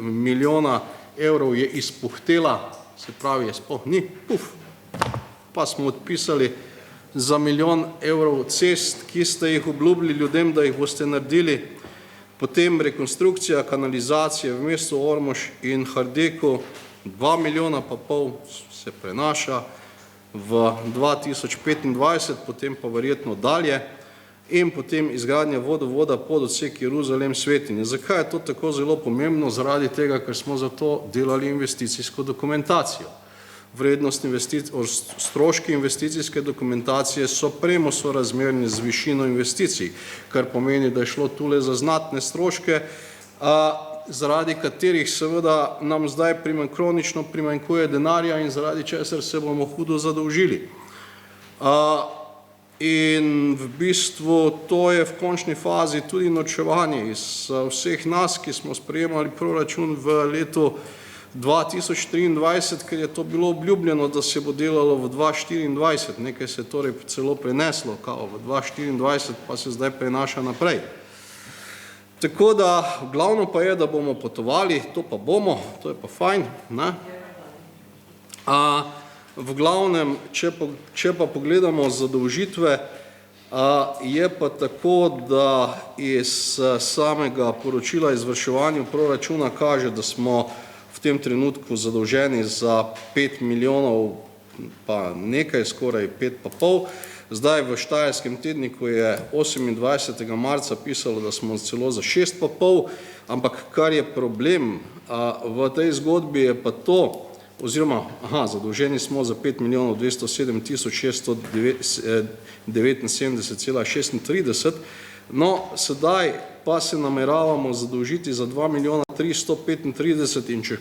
milijona evrov je izpuhtela, se pravi, je sploh ni, pa smo odpisali za 1 milijon evrov cest, ki ste jih obljubili ljudem, da jih boste naredili, potem rekonstrukcija kanalizacije v mestu Ormož in Hardeku, 2,5 milijona se prenaša v 2025, potem pa verjetno dalje, in potem izgradnja vodovoda pod odsek Jeruzalem Svetinje. Zakaj je to tako zelo pomembno? Zaradi tega, ker smo za to delali investicijsko dokumentacijo. Stroški investicijske dokumentacije so premo sorazmerni z višino investicij, kar pomeni, da je šlo tule za znatne stroške, zaradi katerih seveda nam zdaj kronično primanjkuje denarja in zaradi česar se bomo hudo zadolžili. In v bistvu to je v končni fazi tudi norčevanje iz vseh nas, ki smo sprejemali proračun v letu 2023, ker je to bilo obljubljeno, da se bo delalo v 2024, nekaj se torej celo preneslo kao v 2024, pa se zdaj prenaša naprej. Tako da, glavno pa je, da bomo potovali, to pa bomo, to je pa fajn, ne? V glavnem, če pa pogledamo zadolžitve, je pa tako, da iz samega poročila izvrševanju proračuna kaže, da smo v tem trenutku zadolženi za 5 milijonov, pa nekaj, skoraj 5,5. Zdaj v Štajerskem tedniku je 28. marca pisalo, da smo celo za 6,5, ampak kar je problem v tej zgodbi je pa to, oziroma, zadolženi smo za 5 milijonov 207 tisoč 679,36, no, sedaj pa se nameravamo zadolžiti za 2 milijona 335 in če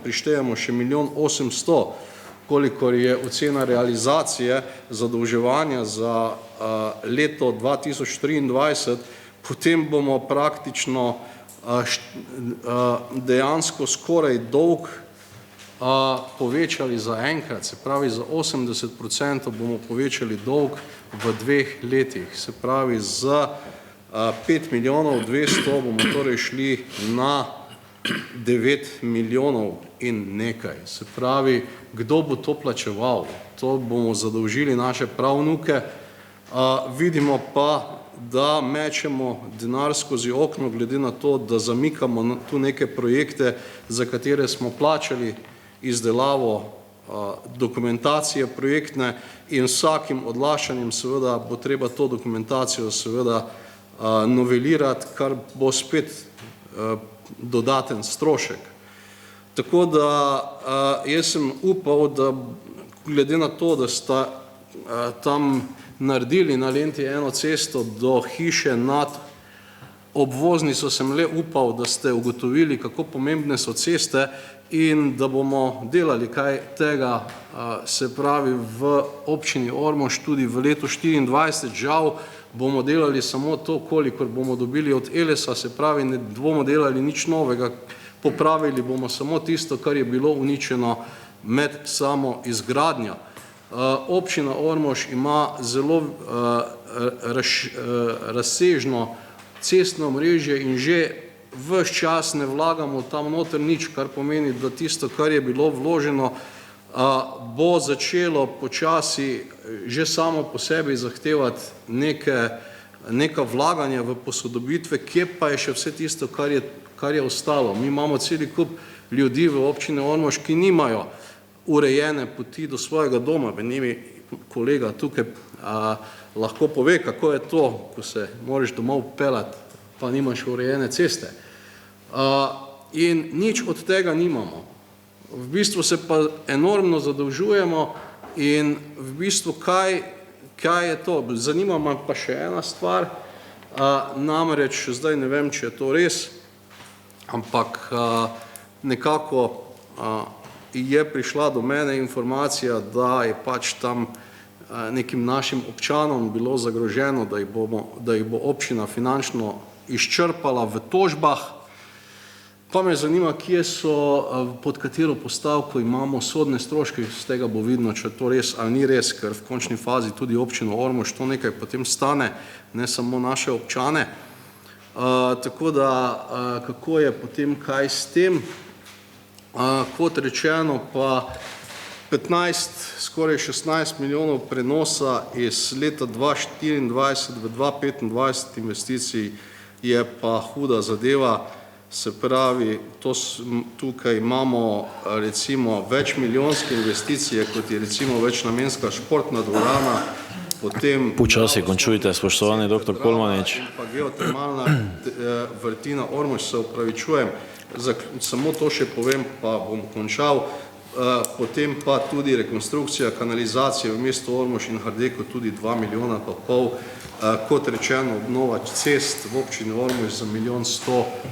prištejemo še 1 800 000, kolikor je ocena realizacije zadolževanja za leto 2023, potem bomo praktično dejansko skoraj dolg povečali za enkrat, se pravi za 80% bomo povečali dolg v 2 letih, se pravi za 5 milijonov 200 bomo torej šli na 9 milijonov in nekaj. Se pravi, kdo bo to plačeval? To bomo zadolžili naše pravnuke, vidimo pa, da mečemo denar skozi okno, glede na to, da zamikamo tu neke projekte, za katere smo plačali izdelavo dokumentacije projektne in vsakim odlašanjem seveda bo treba to dokumentacijo seveda novelirati, kar bo spet dodaten strošek. Tako da jaz sem upal, da glede na to, da sta tam naredili na Lenti eno cesto do hiše nad obvoznico, sem le upal, da ste ugotovili, kako pomembne so ceste in da bomo delali kaj tega, se pravi v občini Ormož tudi v letu 2024, žal bomo delali samo to, kolikor bomo dobili od Elesa, se pravi, ne bomo delali nič novega, popravili bomo samo tisto, kar je bilo uničeno med samo izgradnjo. Občina Ormož ima zelo razsežno cestno omrežje in že ves čas ne vlagamo tam noter nič, kar pomeni, da tisto, kar je bilo vloženo, bo začelo počasi že samo po sebi zahtevati neka vlaganja v posodobitve, kje pa je še vse tisto, kar je ostalo. Mi imamo celi kup ljudi v občini Ormož, ki nimajo urejene poti do svojega doma. Njimi kolega tukaj lahko pove, kako je to, ko se moraš domov pelati, pa nimaš urejene ceste. In nič od tega nimamo. V bistvu se pa enormno zadolžujemo in v bistvu kaj je to? Zanima me pa še ena stvar, namreč zdaj ne vem, če je to res, ampak nekako je prišla do mene informacija, da je pač tam nekim našim občanom bilo zagroženo, da jih bo občina finančno izčrpala v tožbah. Pa me zanima, kje so, pod katero postavko imamo sodne stroške, z tega bo vidno, če je to res ali ni res, ker v končni fazi tudi občino Ormož to nekaj potem stane, ne samo naše občane. Tako da, kako je potem kaj s tem? Kot rečeno pa 15, skoraj 16 milijonov prenosa iz leta 2024 v 2025 investicij je pa huda zadeva. Se pravi, tukaj imamo recimo večmilijonske investicije, kot je recimo večnamenska športna dvorana, potem Počasi končujte, spoštovani dr. Kolmanič. Pa geotermalna vrtina Ormož, se opravičujem, samo to še povem, pa bom končal. Potem pa tudi rekonstrukcija kanalizacije v mestu Ormož in Hardeko, tudi 2,5 milijona. Kot rečeno, obnova cest v občini Ormož za 1,1 milijon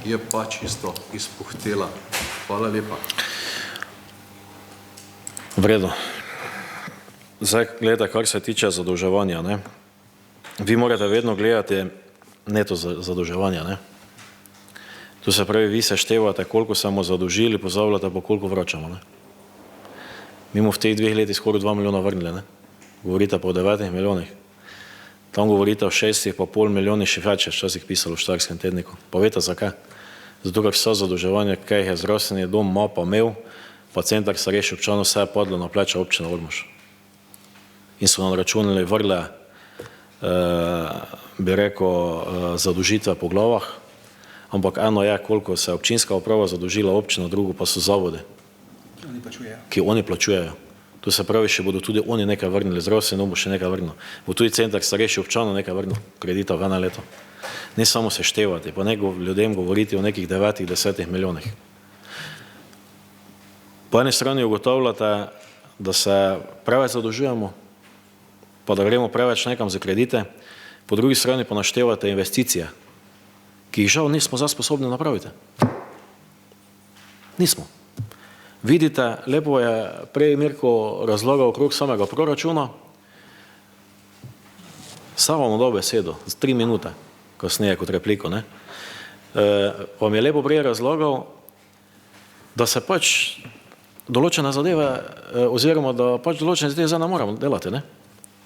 je pa čisto izpuhtela. Hvala lepa. V redu. Zdaj, gledajte, kar se tiče zadolževanja, ne. Vi morate vedno gledati neto zadolževanja, ne. Tu se pravi, vi seštevate, koliko smo zadolžili, pozabljate pa koliko vračamo, ne. Mi smo v teh 2 letih skoraj 2 milijona vrnili, ne. Govorite pa o 9 milijonih. Tam govorite o 6,5 milijoni, še več je včasih pisalo v Štajerskem tedniku. Pa veste zakaj? Zato, ker vse zadolževanje, kaj je zdravstveni dom ima pa imel, pa center starejših občanov, vse je padlo na pleča občine Ormož. In so nam računali vrle, bi rekel, zadolžitve po glavah, ampak eno je, koliko se je občinska uprava zadolžila občina, drugo pa so zavode, ki oni plačujejo. To se pravi, še bodo tudi oni nekaj vrnili, zdravstveni dom bo še nekaj vrnil. Bo tudi center starejših občanov nekaj vrnil, kredita v eno leto. Ne samo seštevati, pa ne ljudem govoriti o nekih 9-10 milijonih. Po eni strani ugotavljate, da se preveč zadolžujemo, pa da gremo preveč nekam za kredite, po drugi strani pa naštevate investicije, ki jih žal nismo zdaj sposobni napraviti. Nismo. Vidite, lepo je prej Mirko razlagal okrog samega proračuna, samo vam dal besedo, 3 minute, kasneje kot repliko, ne. Vam je lepo prej razlagal, da se pač določene zadeve, oziroma da pač določene zadeve zdaj ne moramo delati, ne.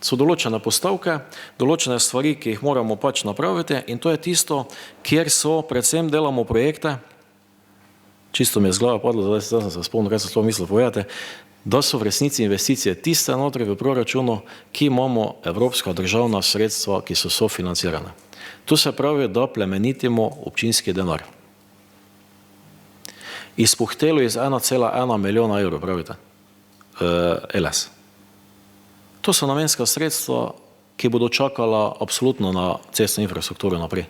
So določene postavke, določene stvari, ki jih moramo pač napraviti in to je tisto, kjer so, predvsem delamo projekte, čisto mi je z glave padlo, zdaj sem se spomnil, kaj sem sploh mislil povedati, da so v resnici investicije tiste notri v proračunu, ki imamo evropska državna sredstva, ki so sofinancirane. To se pravi, da plemenitimo občinski denar. Izpuhtelo iz 1,1 milijona evrov, pravite, LS. To so namenska sredstva, ki bodo čakala absolutno na cestno infrastrukturo naprej.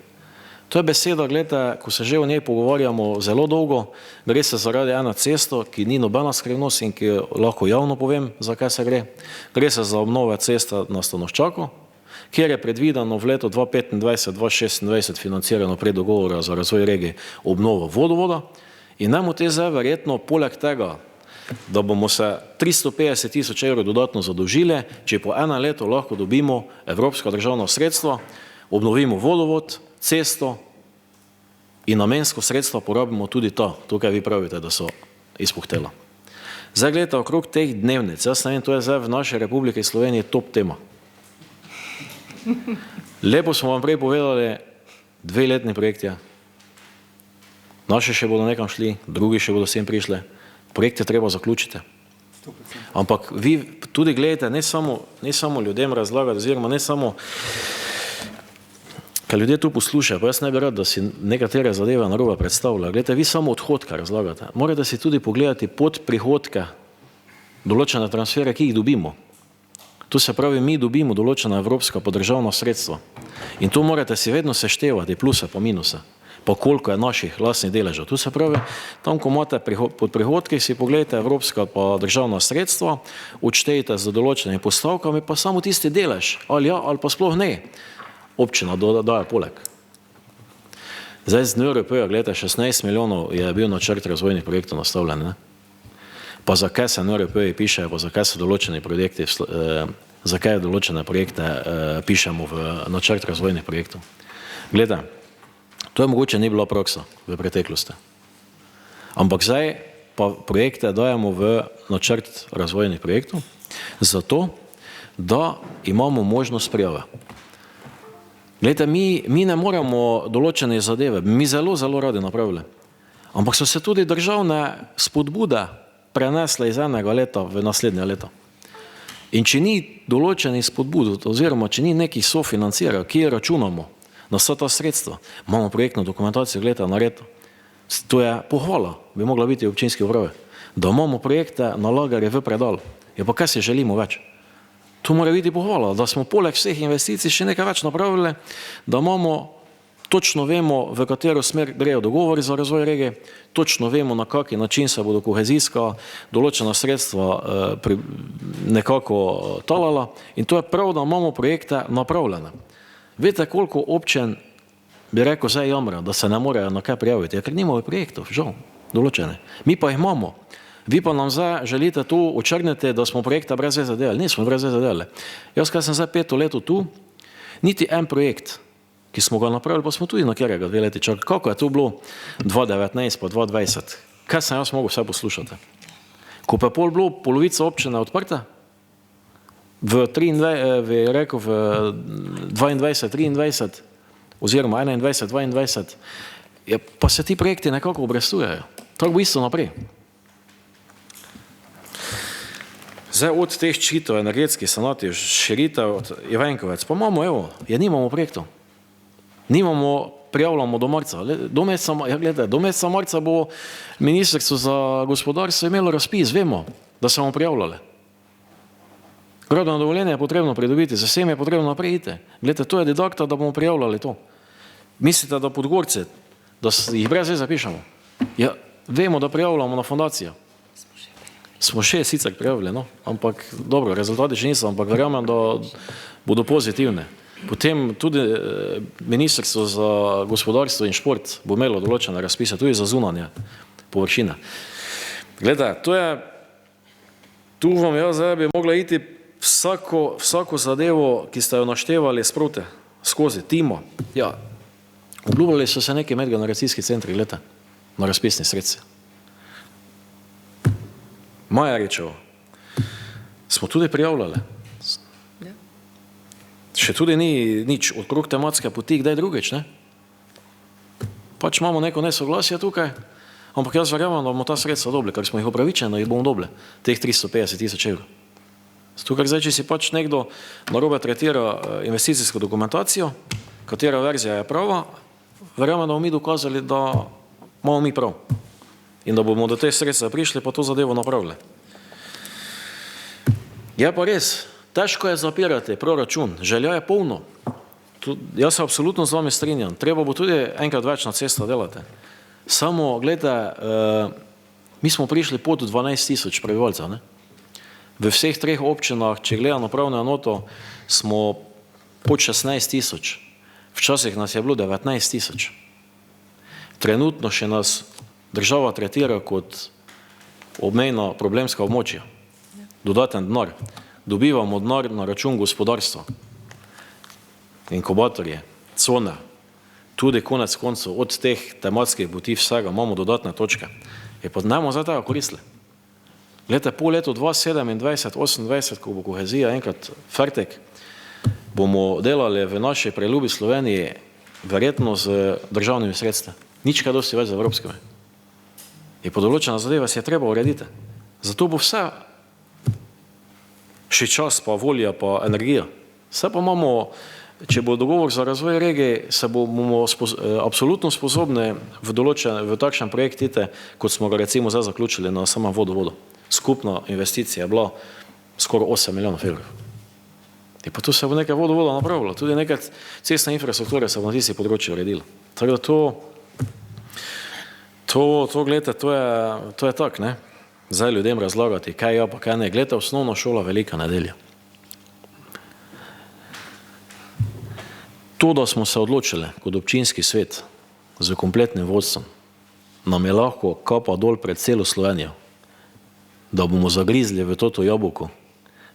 To je beseda, gledajte, ko se že o njej pogovarjamo zelo dolgo, gre se zaradi ena cesto, ki ni nobena skrivnost in ki lahko javno povem, zakaj se gre. Gre se za obnove ceste na Stanoščaku, kjer je predvideno v letu 2025-2026 financirano pred dogovora za razvoj regije obnovo vodovoda in nam v te zdaj verjetno poleg tega, da bomo se 350 000 evrov dodatno zadolžili, če po eno leto lahko dobimo evropska državna sredstva, obnovimo vodovod, cesto in namensko sredstva porabimo tudi to, tukaj vi pravite, da so izpuhtela. Zdaj gledajte, okrog teh dnevnic, jaz ne vem, to je zdaj v naši Republiki Sloveniji top tema. Lepo smo vam prej povedali, 2-letni projekti, naši še bodo nekam šli, drugi še bodo sem prišli, projekte treba zaključiti. Ampak vi tudi gledajte, ne samo ljudem razlagati, oziroma ne samo kaj ljudje tu poslušajo, pa jaz ne bi rad, da si nekatere zadeve narobe predstavljajo. Glejte, vi samo odhodka razlagate. Morate si tudi pogledati pod prihodke določene transfere, ki jih dobimo. To se pravi, mi dobimo določena evropska podržavna sredstva. In to morate si vedno seštevati, pluse pa minuse. Pa koliko je naših lastnih deležev. To se pravi, tam, ko imate pod prihodki, si pogledajte evropska pa državna sredstva, odštejte z določenimi postavkami, pa samo tisti delež, ali ja, ali pa sploh ne. Občina daje poleg. Zdaj z NRP-ja, gledajte, 16 milijonov je bil načrt razvojnih projektov nastavljen, ne? Pa zakaj se NRP-ji pišejo, pa zakaj so določeni projekti, zakaj določene projekte pišemo v načrt razvojnih projektov. Gledajte, to je mogoče ni bila praksa v preteklosti. Ampak zdaj pa projekte dajemo v načrt razvojnih projektov, zato, da imamo možnost prijave. Glejte, mi ne moramo določene zadeve, mi zelo radi napravili, ampak so se tudi državne spodbude prenesle iz enega leta v naslednje leto. In če ni določenih spodbud, oziroma če ni nekih sofinanciral, ki računamo na vsa ta sredstva, imamo projektno dokumentacijo, gledajte, na redu. To je pohvala, bi mogla biti občinski upravi, da imamo projekte nalagali v predal. Ja pa kaj si želimo več? To mora biti pohvala, da smo poleg vseh investicij še nekaj več napravili, da imamo, točno vemo, v katero smer grejo dogovori za razvoj regije, točno vemo, na kaki način se bodo kohezijska določena sredstva nekako talala in to je prav, da imamo projekte napravljene. Veste, koliko občin bi rekel zdaj jamra, da se ne morejo na kaj prijaviti, ker nimajo projektov, žal, določene. Mi pa jih imamo. Vi pa nam zdaj želite tu očrniti, da smo projekte brez veze delali. Nismo brez veze delali. Jaz, kaj sem zdaj 5 leto tu, niti en projekt, ki smo ga napravili, pa smo tudi na kjerega 2 leti čakali. Kako je to bilo 2019 pa 2020? Kaj sem jaz mogel vse poslušati? Ko pa je bilo polovica občine odprta, v 22-23 oziroma 21-22, pa se ti projekti nekako obrestujejo. Tako v bistvu naprej. Zdaj od teh čitov energetskih sanacij, širitev Ivankovec, pa imamo, evo, nimamo projektov. Prijavljamo do marca. Do meseca marca bo Ministrstvo za gospodarstvo imelo razpis, vemo, da se bomo prijavljali. Gradbeno dovoljenje je potrebno pridobiti, za vsem je potrebno naprej iti. Glede, to je didakta, da bomo prijavljali to. Mislite, da Podgorce, da jih brez veze zapišemo? Ja, vemo, da prijavljamo na fundacijo. Smo še sicer prijavili, no? Ampak dobro, rezultati še niso, ampak verjamem, da bodo pozitivne. Potem tudi Ministrstvo za gospodarstvo in šport bo imelo določene razpise, tudi za zunanje površine. Glede, tu vam jaz zdaj bi mogla iti vsako zadevo, ki ste jo naštevali sproti, skozi timo. Ja, obljubljali so se neki medgeneracijski centri, glede, na razpisni sredstvi. Majaričevo smo tudi prijavljali. Še tudi ni nič okrog tematske poti, kdaj drugič, ne? Pač imamo neko nesoglasje tukaj, ampak jaz verjamem, da bomo ta sredstva dobili, ker smo jih upravičeni, jih bomo dobili, teh 350 000 evrov. Zato, ker zdaj, če si pač nekdo narobe tretira investicijsko dokumentacijo, katera verzija je prava, verjamem, da bomo mi dokazali, da imamo mi prav. In da bomo do teh sredstva prišli, pa to zadevo napravili. Je pa res, težko je zapirati proračun, želja je polno. Jaz se absolutno z vami strinjam, treba bo tudi enkrat več na cesta delati. Samo, gledajte, mi smo prišli pod 12 000 prebivalcev, ne? V vseh treh občinah, če gledam na pravno enoto, smo pod 16 000. Včasih nas je bilo 19 000. Trenutno še nas država tretira kot obmejna problemska območja. Dodaten denar. Dobivamo denar na račun gospodarstva. Inkubatorje, cone. Tudi konec koncev od teh tematskih poti vsega imamo dodatne točke. Je pa ne bomo za tega koristili. Glede, po letu 2027-2028, ko bo kohezija enkrat fertik, bomo delali v naši preljubi Sloveniji verjetno z državnimi sredstvi. Nič kaj dosti več z evropskimi. Je pa določena zadeva, se je treba urediti. Zato bo vse še čas, pa volja, pa energija. Vse pa imamo, če bo dogovor za razvoj regije, se bomo absolutno sposobni v takšen projekt iti, kot smo ga recimo zdaj zaključili na samem vodovodu. Skupna investicija je bila skoraj 8 milijonov evrov. In pa tu se bo nekaj vodovoda napravilo, tudi nekaj cestne infrastrukture se bo na tisti področju uredilo. Tako da gledajte, to je tak, ne? Zdaj ljudem razlagati, kaj ja, pa kaj ne. Gledajte, osnovna šola Velika Nedelja. To, da smo se odločili kot občinski svet z kompletnim vodstvom, nam je lahko kapa dol pred celo Slovenijo, da bomo zagrizli v toto jabolko,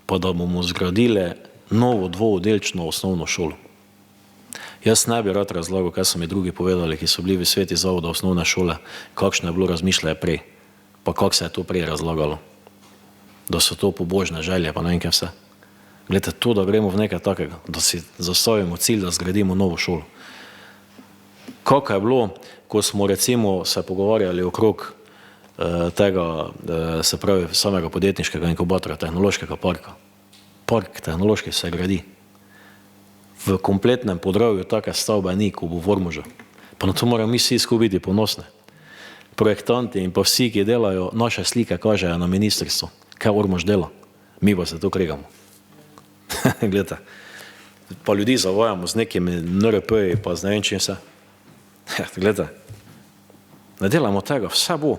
pa da bomo zgradili novo dvooddelčno osnovno šolo. Jaz ne bi rad razlagal, kaj so mi drugi povedali, ki so bili v sveti zavoda osnovne šole, kakšno je bilo razmišljanje prej, pa kako se je to prej razlagalo, da so to pobožne želje, pa ne vem kaj vse. Glede, to, da gremo v nekaj takega, da si zastavimo cilj, da zgradimo novo šolo. Kako je bilo, ko smo recimo se pogovarjali okrog tega, se pravi, samega podjetniškega inkubatorja, tehnološkega parka. Park tehnološki se gradi. V kompletnem Podravju take stavbe ni, ko bo v Ormožu. Pa na to moramo mi vsi skupaj biti ponosni. Projektanti in pa vsi, ki delajo, naše slike kažejo na ministrstvo, kaj Ormož dela. Mi pa se to kregamo. Gledajte, pa ljudi zavajamo z nekimi NRP-ji, pa z ne vem čim vse. Gledajte, ne delamo tega, vse bo.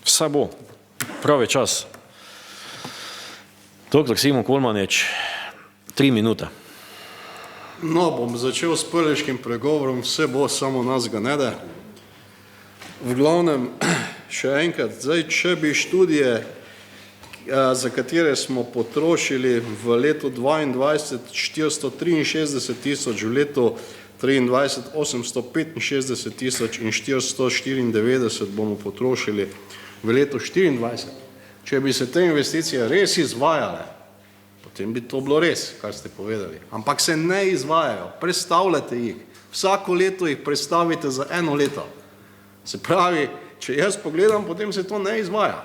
Vse bo. Pravi čas. Doktor Simon Kolmanič, 3 minute. No, bom začel s prleškim pregovorom, vse bo, samo nas ga ne da. V glavnem, še enkrat, zdaj, če bi študije, za katere smo potrošili v letu 2022 463 000, v letu 2023 865 000 in 494 bomo potrošili v letu 2024. Če bi se te investicije res izvajale, potem bi to bilo res, kar ste povedali. Ampak se ne izvajajo, prestavljate jih. Vsako leto jih prestavite za 1 leto. Se pravi, če jaz pogledam, potem se to ne izvaja.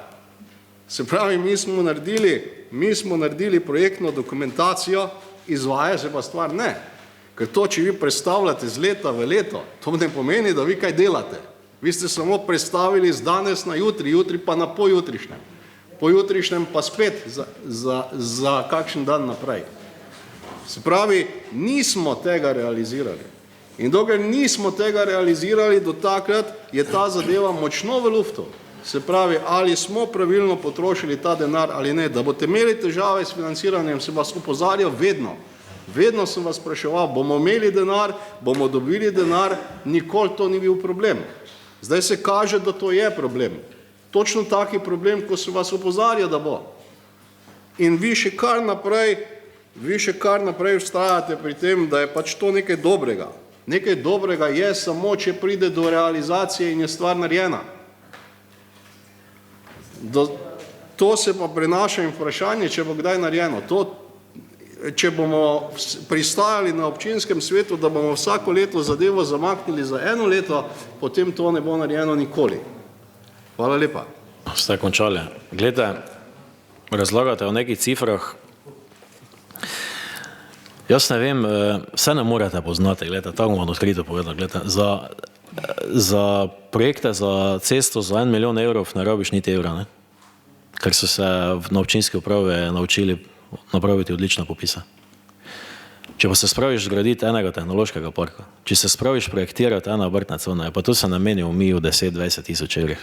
Se pravi, mi smo naredili projektno dokumentacijo, izvaja se pa stvar ne. Ker to, če vi prestavljate z leta v leto, to ne pomeni, da vi kaj delate. Vi ste samo prestavili z danes na jutri, jutri pa na pojutrišnjem. Pojutrišnjem pa spet za kakšen dan naprej. Se pravi, nismo tega realizirali. In dokler nismo tega realizirali, do takrat je ta zadeva močno v luftu. Se pravi, ali smo pravilno potrošili ta denar ali ne. Da boste imeli težave s financiranjem, se vas opozarjal vedno. Vedno sem vas spraševal, bomo imeli denar, bomo dobili denar, nikoli to ni bil problem. Zdaj se kaže, da to je problem. Točno taki problem, ko se vas opozarja, da bo. In vi še kar naprej vztrajate pri tem, da je pač to nekaj dobrega. Nekaj dobrega je samo, če pride do realizacije in je stvar narejena. To se pa prenaša in vprašanje, če bo kdaj narejeno. Če bomo pristajali na občinskem svetu, da bomo vsako leto zadevo zamaknili za 1 leto, potem to ne bo narejeno nikoli. Hvala lepa. Ste končali. Glejte, razlagate o nekih cifrah. Jaz ne vem, vse ne morete poznati, gledajte, tako vam odkrito povedal, gledajte, za projekte, za cesto, za 1 milijon evrov ne rabiš niti evra, ne? Ker so se na občinski upravi naučili napraviti odlične popise. Če pa se spraviš zgraditi enega tehnološkega parka, če se spraviš projektirati ena obrtna cona, pa to se nameni v miju 10-20 tisoč evrov.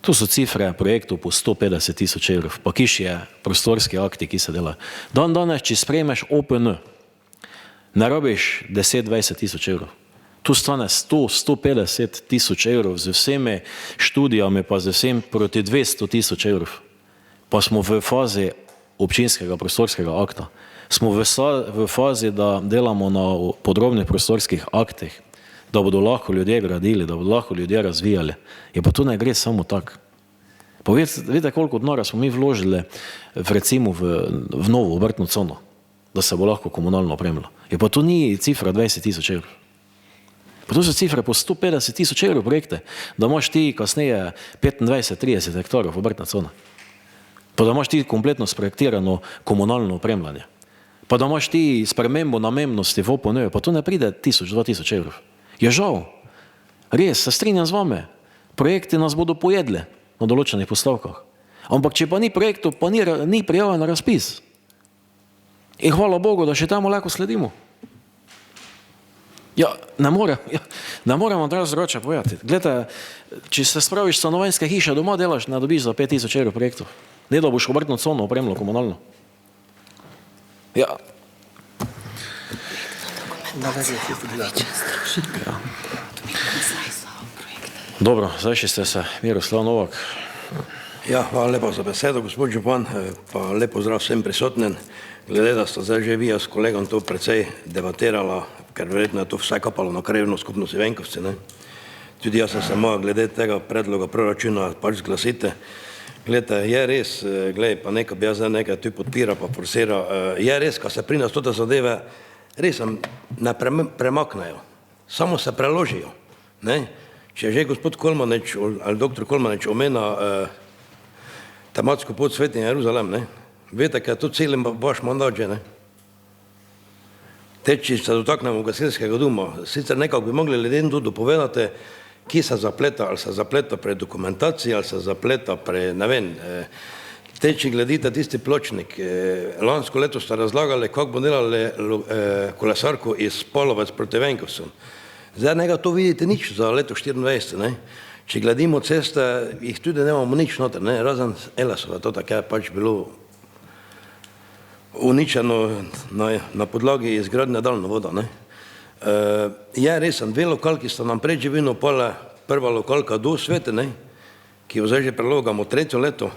Tu so cifre projektov po 150 tisoč evrov, pa kiš je prostorski akti, ki se delajo. Danes, če sprejmeš OPN, ne rabiš 10-20 tisoč evrov. Tu stane 100-150 tisoč evrov z vsemi študijami, pa z vsem proti 200 tisoč evrov. Pa smo v fazi občinskega prostorskega akta. Smo v fazi, da delamo na podrobnih prostorskih aktih, da bodo lahko ljudje gradili, da bodo lahko ljudje razvijali. Je pa to ne gre samo tako. Pa vidite, koliko denarja smo mi vložili recimo v novo obrtno cono, da se bo lahko komunalno opremilo. Je pa to ni cifra 20 tisoč evrov. Pa to so cifre po 150 tisoč evrov projekte, da imaš ti kasneje 25-30 hektarov obrtna cona. Pa da imaš ti kompletno sprojektirano komunalno opremljanje. Pa da imaš ti spremembo namembnosti v OPN, pa to ne pride 1000-2000 evrov. Je žal. Res, se strinjam z vami. Projekti nas bodo pojedli na določenih postavkah. Ampak če pa ni projektov, pa ni prijavljen na razpis. In hvala Bogu, da še tamo lahko sledimo. Ja, ne moremo drugače povedati. Glejte, če se spraviš stanovanjske hiše doma delaš, ne dobiš za 5000 evrov projektov. Ne da boš obrtno cono opremilo komunalno. Ja. Dobro, zdaj še ste se, Miroslav Novak. Ja, hvala lepa za besedo, gospod župan, pa lep pozdrav vsem prisotnim. Glede, da sta zdaj že vi s kolegom to precej debatirala, ker verjetno je to vse kapalo na krajevno skupnost Ivenkovci, ne. Tudi jaz sem se moral glede tega predloga proračuna pač zglasiti. Glede, je res, glede, pa nekaj bi jaz zdaj nekaj tu podpira, pa forsira, je res, ko se pri nas tote zadeve res ne premaknejo, samo se preložijo, ne. Če je že gospod Kolmanič ali doktor Kolmanič omena tematsko pot Sveti Jeruzalem, ne, veste, kaj je to celim vaš mandat že, ne. Te, če se dotaknemo gasilskega doma, sicer nekako bi mogli ljudem tudi dopovedati, ki se zapleta, ali se zapleta pri dokumentaciji, ali se zapleta pri, ne vem, te, če gledite tisti pločnik, lansko leto ste razlagali, kako bo delali kolesarko iz Polovec proti Venkovcem. Zdaj nekaj to vidite nič za leto 24, ne. Če gledimo ceste, jih tudi nemamo nič noter, ne, razen Elesova, to tako je pač bilo uničeno na podlagi izgradnje daljnovoda, ne. Je resen, dve lokalki sta nam pred živino pala, prva lokalka do Svete, ne, ki jo zdaj že prelogamo 3. leto,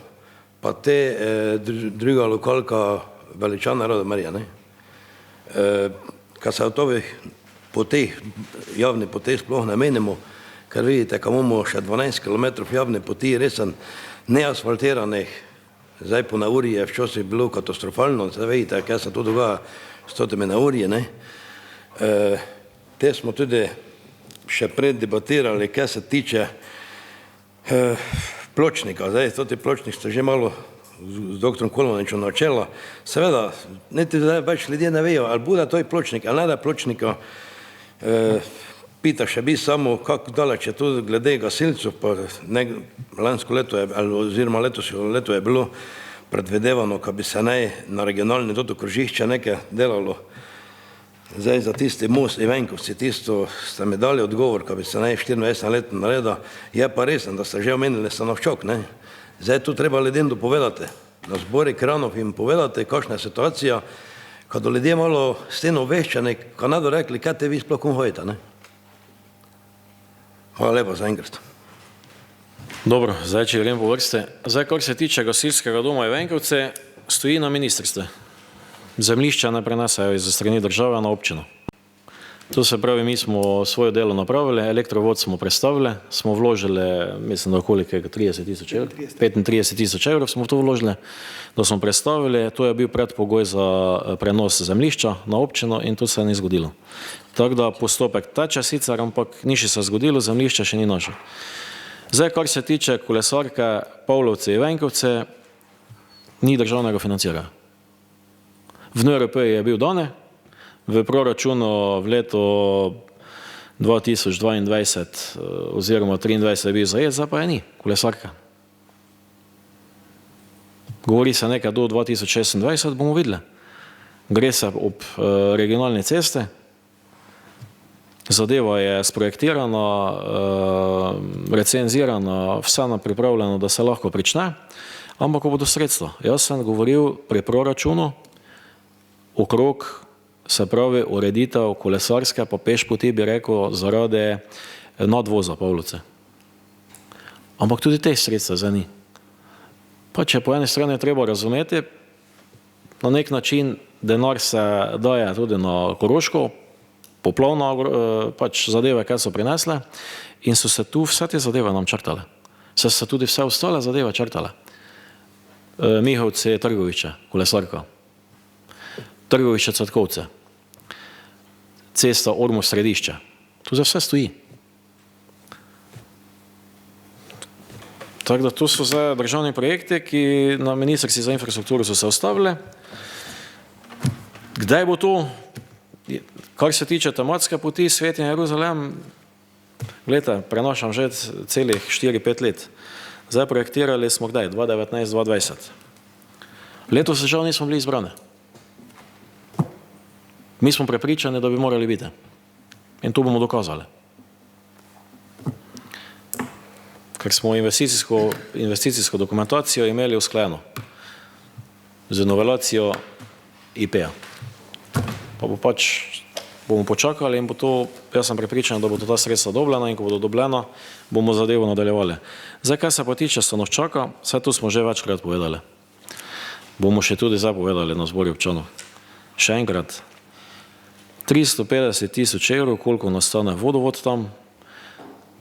pa te druga lokalka Veličana Radomerja, ne. Kad se o tovih poteh, javni poteh sploh ne menimo, ker vidite, ko imamo še 12 km javne poti, resen neasfaltiranih, Zdaj po nauri je včasih bilo katastrofalno, zdaj vidite, kaj se to dogaja s totimi naurji, ne. Te smo tudi še pred debatirali, kaj se tiče pločnika. Zdaj, toti pločnik ste že malo z doktorom Kolmaničem načela. Seveda, niti zdaj več ljudje ne vejo, ali bude to pločnik, ali ne da pločnika. Pita še bi samo, kako daleč je to glede gasilcev, pa lansko leto je, oziroma letošnje leto je bilo predvidevano, ko bi se naj na regionalni toto krožišče nekaj delalo. Zdaj za tisti most Ivenkovci, tisto ste mi dali odgovor, ko bi se naj 24 let naredil, je pa resen, da ste že omenili Stanovščak, ne. Zdaj tu treba ljudem dopovedati, na zbori kranov jim povedati, kakšna je situacija, ko do ljudje malo s tem obveščani, ko ne do rekli, kaj te vi sploh kom hojite, ne. Hvala lepa za enkrat. Dobro, zdaj, če grem po vrste. Zdaj, kar se tiče gasilskega doma Ivenkovce, stoji na ministrstvu. Zemljišča ne prenesajo iz strani države na občino. To se pravi, mi smo svoje delo napravili, elektrovod smo predstavili, smo vložili, mislim, da okoliko 30 tisoč evrov, 35 tisoč evrov smo v to vložili, da smo predstavili, to je bil predpogoj za prenos zemljišča na občino in to se ni zgodilo. Tako da postopek teče sicer, ampak ni še se zgodilo, zemljišča še ni našo. Zdaj, kar se tiče kolesarke Pavlovce in Ivenkovce, ni državnega financiranja. V NRP je bil dane, v proračunu v letu 2022 oziroma 2023 je bil zajet, zdaj pa je ni kolesarka. Govori se nekaj do 2026, bomo videli. Gre se ob regionalne ceste, zadeva je sprojektirana, recenzirana, vse pripravljeno, da se lahko prične, ampak ko bodo sredstva. Jaz sem govoril pri proračunu okrog, se pravi, ureditev kolesarske pa peš poti, bi rekel, zaradi nadvoza Pavlovce. Ampak tudi teh sredstev zdaj ni. Pa če po eni strani treba razumeti, na nek način denar se daje tudi na Koroško, poplavna pač zadeve, kaj so prinesle in so se tu vse te zadeve nam črtale. Se tudi vse ostale zadeve črtale. Mihovci, Trgoviče, kolesarka. Trgoviče, Cvetkovce. Cesta Ormož središče. Tu za vse stoji. Tako da to so zdaj državni projekti, ki na ministrstvu za infrastrukturo so se ustavili. Kdaj bo to? Kar se tiče tematske poti Sveti Jeruzalem, gledajte, prenašam že celih 4-5 let. Zdaj projektirali smo kdaj? 2019-2020. Letos žal nismo bili izbrani. Mi smo prepričani, da bi morali biti. In to bomo dokazali. Ker smo investicijsko dokumentacijo imeli usklajeno z novelacijo IP-a. Pa bo pač, bomo počakali in bo to, jaz sem prepričan, da bo to ta sredstva dobljena in ko bodo dobljena, bomo zadevo nadaljevali. Zdaj, kaj se pa tiče Stanovščaka, vse to smo že večkrat povedali. Bomo še tudi zdaj povedali na zbori občanov. Še enkrat, 350 tisoč evrov, koliko nastane vodovod tam,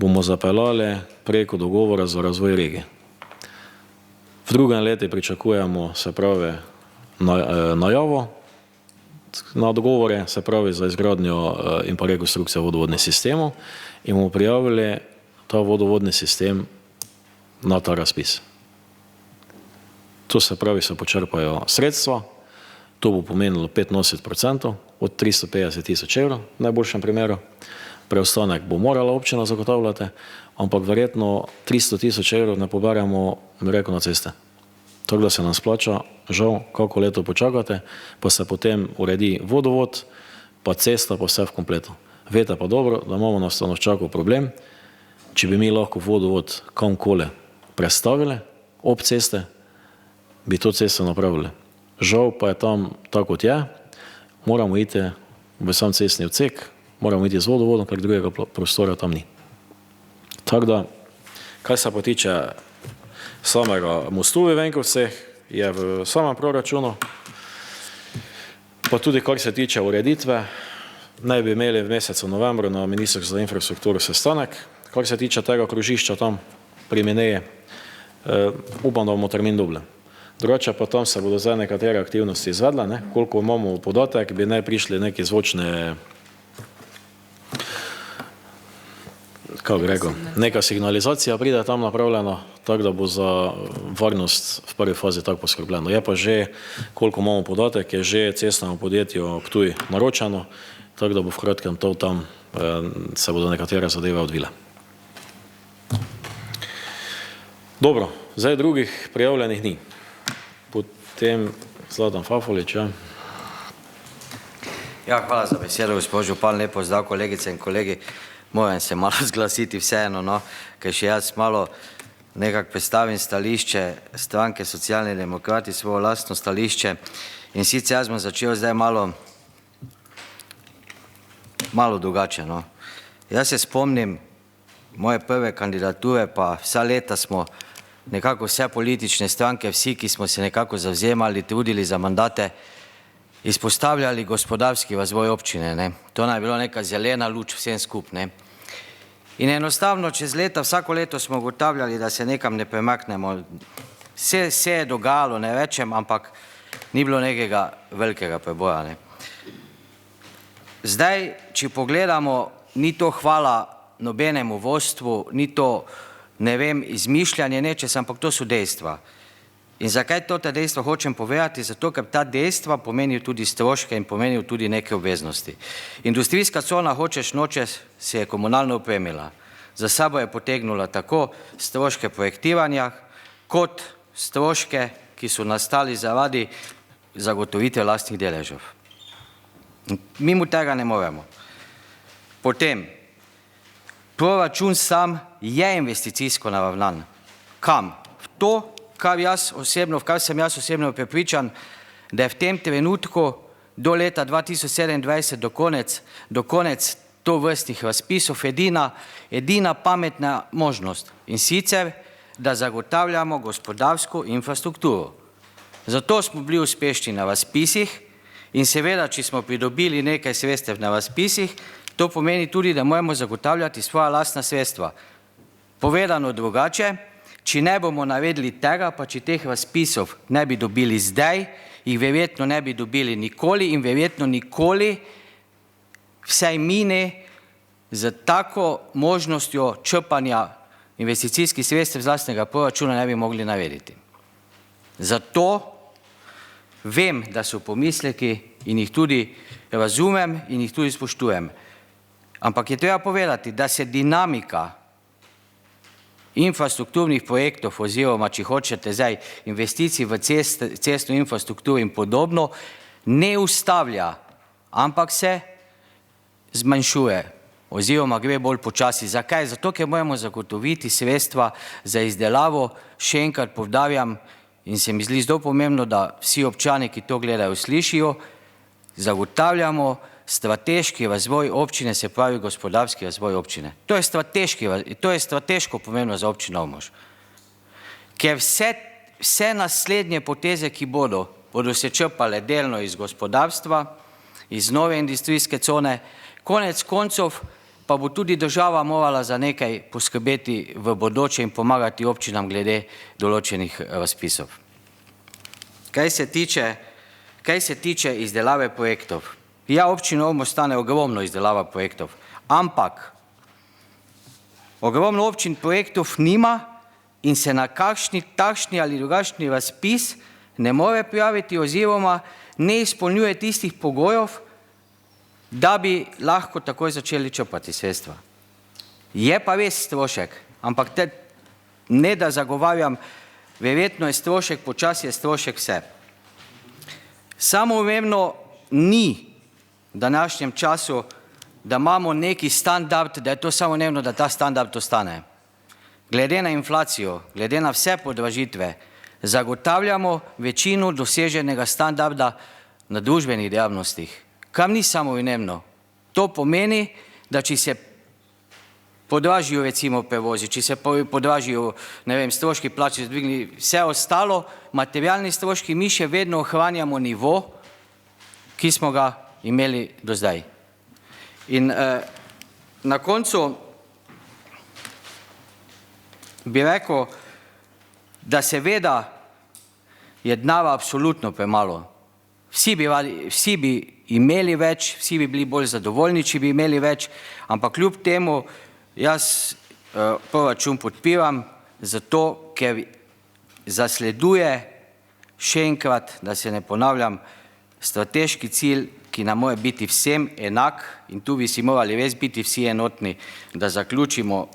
bomo zapeljali preko dogovora za razvoj regije. V drugem letu pričakujemo, se pravi, najavo na dogovore, se pravi za izgradnjo in pa rekonstrukcijo vodovodnih sistemov in bomo prijavili ta vodovodni sistem na ta razpis. To se pravi, se počrpajo sredstva, to bo pomenilo 85% od 350 tisoč evrov, v najboljšem primeru. Preostanek bo morala občina zagotavljati, ampak verjetno 300 tisoč evrov ne poberemo, bi rekel, na ceste. Tako da se nam splača, žal, kako leto počakate, pa se potem uredi vodovod, pa cesta, pa vse v kompletu. Vete pa dobro, da imamo na Stanovščaku problem, če bi mi lahko vodovod kamkoli prestavili ob ceste, bi to cesto napravili. Žal pa je tam tako, kot je, moramo iti v sam cestni odsek, moramo iti z vodovodom, ker drugega prostora tam ni. Tako da, kaj se pa tiče samega mostu v Ivenkovcih, je v samem proračunu, pa tudi kar se tiče ureditve, naj bi imeli v mesecu novembru na ministrstvu za infrastrukturo sestanek, kar se tiče tega krožišča tam pri Mineji, upam, da bomo termin dobili. Drugače pa tam se bodo zdaj nekatere aktivnosti izvedle, ne? Koliko imamo podatek, bi ne prišli neki zvočne, kako bi rekel, neka signalizacija pride tam napravljena, tako da bo za varnost v prvi fazi tako poskrbljeno. Je pa že, koliko imamo podatek, je že cestnemu podjetju Ptuj naročeno, tako da bo v kratkem to tam se bodo nekatere zadeve odvile. Dobro, zdaj drugih prijavljenih ni. Potem Zlatan Fafolič, ja. Ja, hvala za besedo, gospod župan, lepo pozdrav, kolegice in kolegi. Moram se malo zglasiti vseeno, no, ker še jaz malo nekako predstavim stališče stranke Socialni demokrati, svojo lastno stališče. In sicer jaz bom začel zdaj malo drugače, no. Jaz se spomnim moje prve kandidature, pa vsa leta smo nekako vse politične stranke, vsi, ki smo se nekako zavzemali, trudili za mandate, izpostavljali gospodarski razvoj občine, ne. To naj bilo neka zelena luč vsem skup, ne. In enostavno čez leta, vsako leto smo ugotavljali, da se nekam ne premaknemo. Vse je dogajalo, ne rečem, ampak ni bilo nekega velikega preboja, ne. Zdaj, če pogledamo, ni to hvala nobenemu vodstvu, ni to, ne vem, izmišljanje nečesa, ampak to so dejstva. In zakaj to ta dejstva hočem povedati? Zato, ker ta dejstva pomenijo tudi stroške in pomenijo tudi neke obveznosti. Industrijska cona, hočeš nočeš, se je komunalno opremila. Za sabo je potegnula tako stroške projektiranja, kot stroške, ki so nastali zaradi zagotovitve lastnih deležev. Mimo tega ne moremo. Potem, proračun sam je investicijsko naravnan. Kam? V to, v kar sem jaz osebno prepričan, da je v tem trenutku do leta 2027 do konec tovrstnih razpisov edina pametna možnost. In sicer, da zagotavljamo gospodarsko infrastrukturo. Zato smo bili uspešni na razpisih in seveda, če smo pridobili nekaj sredstev na razpisih, to pomeni tudi, da moramo zagotavljati svoja lastna sredstva. Povedano drugače, če ne bomo naredili tega, pa če teh razpisov ne bi dobili zdaj, jih verjetno ne bi dobili nikoli in verjetno nikoli, vsaj mi ne, z tako možnostjo črpanja investicijskih sredstev z lastnega proračuna ne bi mogli narediti. Zato vem, da so pomisleki in jih tudi razumem in jih tudi spoštujem. Ampak je treba povedati, da se dinamika infrastrukturnih projektov oziroma, če hočete zdaj, investicij v cestno infrastrukturo in podobno, ne ustavlja, ampak se zmanjšuje oziroma gre bolj počasi. Zakaj? Zato, ker moramo zagotoviti sredstva za izdelavo, še enkrat poudarjam, in se mi zdi zelo pomembno, da vsi občani, ki to gledajo, slišijo, zagotavljamo strateški razvoj občine, se pravi gospodarski razvoj občine. To je strateško pomembno za občino Ormož. Ker vse naslednje poteze, ki bodo se črpale delno iz gospodarstva, iz nove industrijske cone, konec koncev pa bo tudi država morala za nekaj poskrbeti v bodoče in pomagati občinam glede določenih razpisov. Kaj se tiče izdelave projektov. Ja, občino Ormož stane ogromno izdelava projektov, ampak ogromno občin projektov nima in se na kakšni takšni ali drugačni razpis ne more prijaviti oziroma ne izpolnjuje tistih pogojev, da bi lahko takoj začeli črpati sredstva. Je pa res strošek, ampak ne da zagovarjam, verjetno je strošek, počasi je strošek vse. Samoumevno ni v današnjem času, da imamo neki standard, da je to samoumevno, da ta standard ostane. Glede na inflacijo, glede na vse podražitve, zagotavljamo večino doseženega standarda na družbenih dejavnostih. Kam ni samoumevno. To pomeni, da če se podražijo recimo prevozi, če se podražijo, ne vem, stroški plače, vse ostalo, materialni stroški, mi še vedno ohranjamo nivo, ki smo ga imeli do zdaj. In na koncu bi rekel, da seveda je denarja absolutno premalo. Vsi bi imeli več, vsi bi bili bolj zadovoljni, če bi imeli več, ampak kljub temu jaz proračun podpiram, zato ker zasleduje, še enkrat, da se ne ponavljam, strateški cilj, ki nam mora biti vsem enak in tu bi si morali res biti vsi enotni, da zaključimo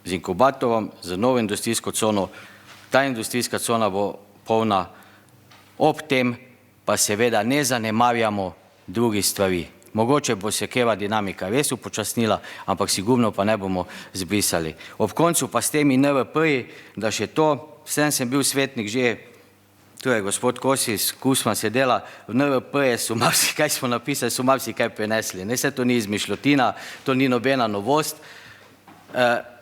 z inkubatorom, z novo industrijsko cono. Ta industrijska cona bo polna, ob tem pa seveda ne zanemarjamo drugih stvari. Mogoče bo se keva dinamika res upočasnila, ampak sigurno pa ne bomo zbrisali. Ob koncu pa s temi NVP-ji, da še to, sem bil svetnik že, tu je gospod Kosis, kusma se dela, v NVP-je so marsikaj smo napisali, so marsikaj prenesli. Ne, se to ni izmišljotina, to ni nobena novost.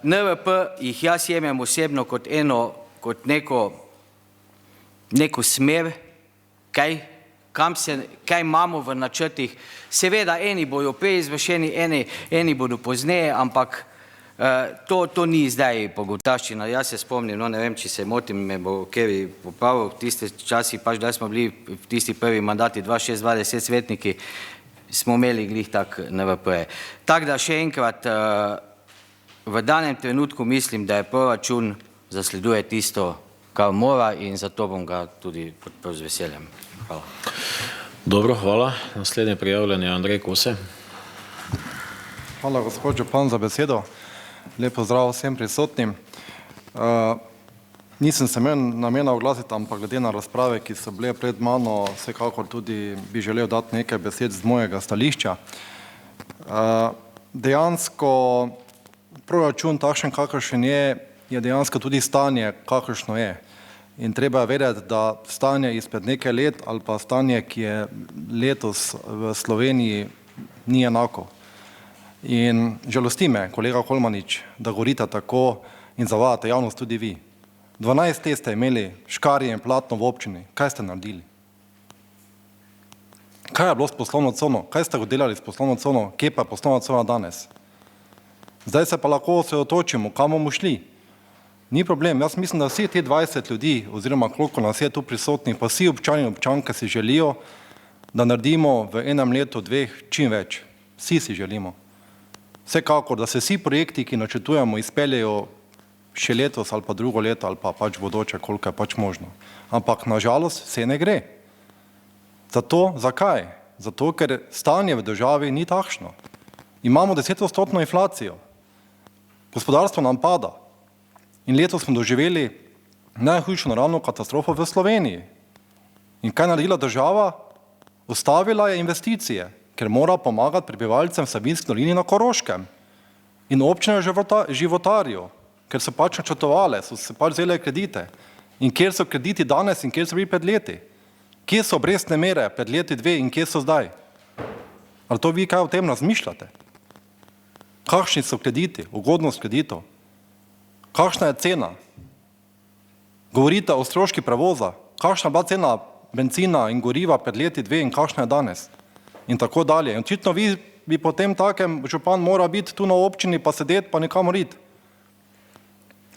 NVP jih jaz jemem osebno kot neko smer, kaj imamo v načrtih. Seveda, eni bojo prej izvršeni, eni bodo pozneje, ampak to ni zdaj pogutaščina. Jaz se spomnim, no ne vem, če se motim, me bo Kevi popravil, v tiste časi, pač da smo bili v tisti prvi mandati 26-20 svetniki, smo imeli glih tak NVP. Tako da še enkrat, v danem trenutku mislim, da je proračun zasleduje tisto, kar mora in zato bom ga tudi podprl z veseljem. Hvala. Dobro, hvala. Naslednji prijavljen je Andrej Kose. Hvala, gospod župan, za besedo. Lep pozdrav vsem prisotnim. Nisem se imel namena oglasiti, ampak glede na razprave, ki so bile pred mano, vsekakor tudi bi želel dati nekaj besed z mojega stališča. Dejansko proračun takšen, kakršen je dejansko tudi stanje, kakršno je. In treba je vedeti, da stanje izpred nekaj let ali pa stanje, ki je letos v Sloveniji, ni enako. In žalosti me, kolega Kolmanič, da govorite tako in zavajate javnost tudi vi. 12 let ste imeli škarje in platno v občini. Kaj ste naredili? Kaj je bilo s poslovno cono? Kaj ste delali s poslovno cono? Kje pa je poslovna cona danes? Zdaj se pa lahko osredotočimo, kam bomo šli. Ni problem, jaz mislim, da vsi te 20 ljudi, oziroma koliko nas je tu prisotnih, pa vsi občani in občanke si želijo, da naredimo v enem letu, dveh, čim več. Vsi si želimo. Vsekakor, da se vsi projekti, ki načrtujemo, izpeljejo še letos ali pa drugo leto ali pa pač bodoče, koliko je pač možno. Ampak nažalost se ne gre. Zato, zakaj? Zato, ker stanje v državi ni takšno. Imamo 10% inflacijo. Gospodarstvo nam pada. In letos smo doživeli najhujšo naravno katastrofo v Sloveniji. In kaj je naredila država? Ustavila je investicije, ker mora pomagati prebivalcem v Savinjski dolini na Koroškem. In občine životarijo, ker so pač načrtovale, so se pač vzele kredite. In kjer so krediti danes in kjer so bili pred leti? Kje so obrestne mere pred leti 2 in kje so zdaj? Ali to vi kaj o tem razmišljate? Kakšni so krediti, ugodnost kreditov? Kakšna je cena? Govorite o stroški prevoza. Kakšna je bila cena benzina in goriva pred leti 2 in kakšna je danes? In tako dalje. In očitno vi bi potem takem župan mora biti tu na občini pa sedeti pa nikamor iti.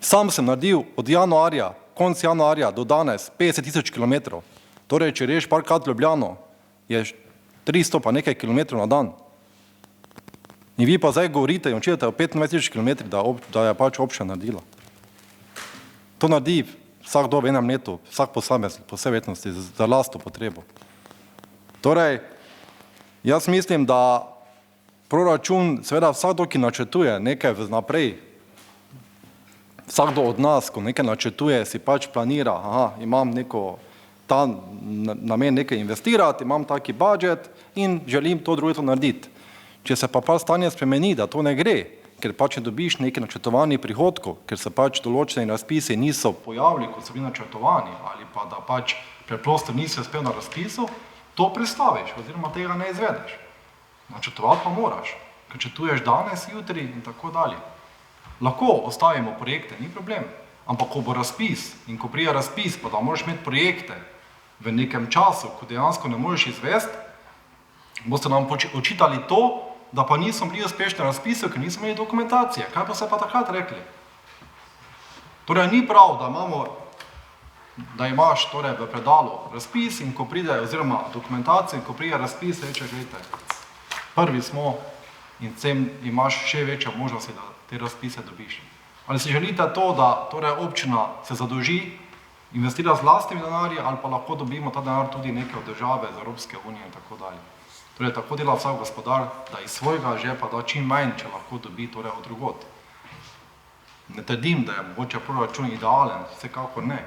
Sam sem naredil od januarja, konec januarja do danes 50 000 kilometrov. Torej, če reš parkrat Ljubljano, je 300 pa nekaj kilometrov na dan. In vi pa zdaj govorite in očitate o 25 000 kilometrih, da je pač občina naredila. To naredi vsakdo v enem letu, vsak posameznik, po vsej verjetnosti, za lastno potrebo. Torej, jaz mislim, da proračun, seveda vsakdo, ki načrtuje nekaj vnaprej, vsakdo od nas, ko nekaj načrtuje, si pač planira, imam ta namen nekaj investirati, imam taki budžet in želim to drugo narediti. Če se pa stanje spremeni, da to ne gre, ker pač ne dobiš nekaj načrtovanih prihodkov, ker se pač določeni razpisi niso pojavili, kot so bili načrtovani, ali pa da pač preprosto nisi uspel na razpisu, to prestaviš oziroma tega ne izvedeš. Načrtovati pa moraš, ker načrtuješ danes, jutri in tako dalje. Lahko ostavimo projekte, ni problem, ampak ko bo razpis in ko prije razpis, pa da moraš imeti projekte v nekem času, ko dejansko ne moreš izvesti, boste nam očitali to, da pa nismo bili uspešni razpisi, ker nismo imeli dokumentacije. Kaj pa se pa takrat rekli? Torej, ni prav, da imamo da imaš torej v predalu razpis in ko pride, oziroma dokumentacija, in ko pride razpis, rečeš, gledajte, prvi smo in s tem imaš še večjo možnosti, da te razpise dobiš. Ali si želite to, da torej občina se zadolži, investira z lastnimi denarji, ali pa lahko dobimo ta denar tudi neke od države, z Evropske unije in tako dalje. Torej, tako dela vsak gospodar, da iz svojega žepa da čim manj, če lahko dobi torej od drugod. Ne trdim, da je mogoče proračun idealen, vsekakor ne.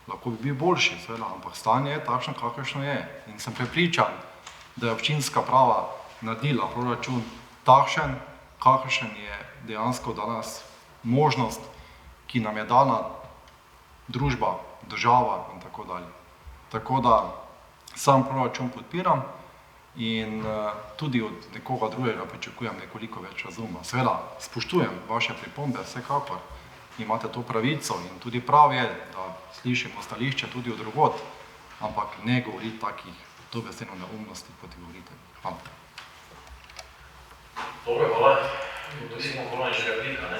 Lahko bi bil boljši, seveda, ampak stanje je takšno, kakršno je. In sem prepričan, da je občinska prava naredila proračun takšen, kakršen je dejansko danes možnost, ki nam je dana družba, država in tako dalje. Tako da sam proračun podpiram in tudi od nekoga drugega pričakujem nekoliko več razuma. Seveda, spoštujem vaše pripombe, vsekakor imate to pravico in tudi prav je, da slišimo stališče tudi od drugod, ampak ne govoriti takih dobesedno neumnosti, kot govorite. Hvala. Dobro, hvala. Prosimo, hvala že replika, ne?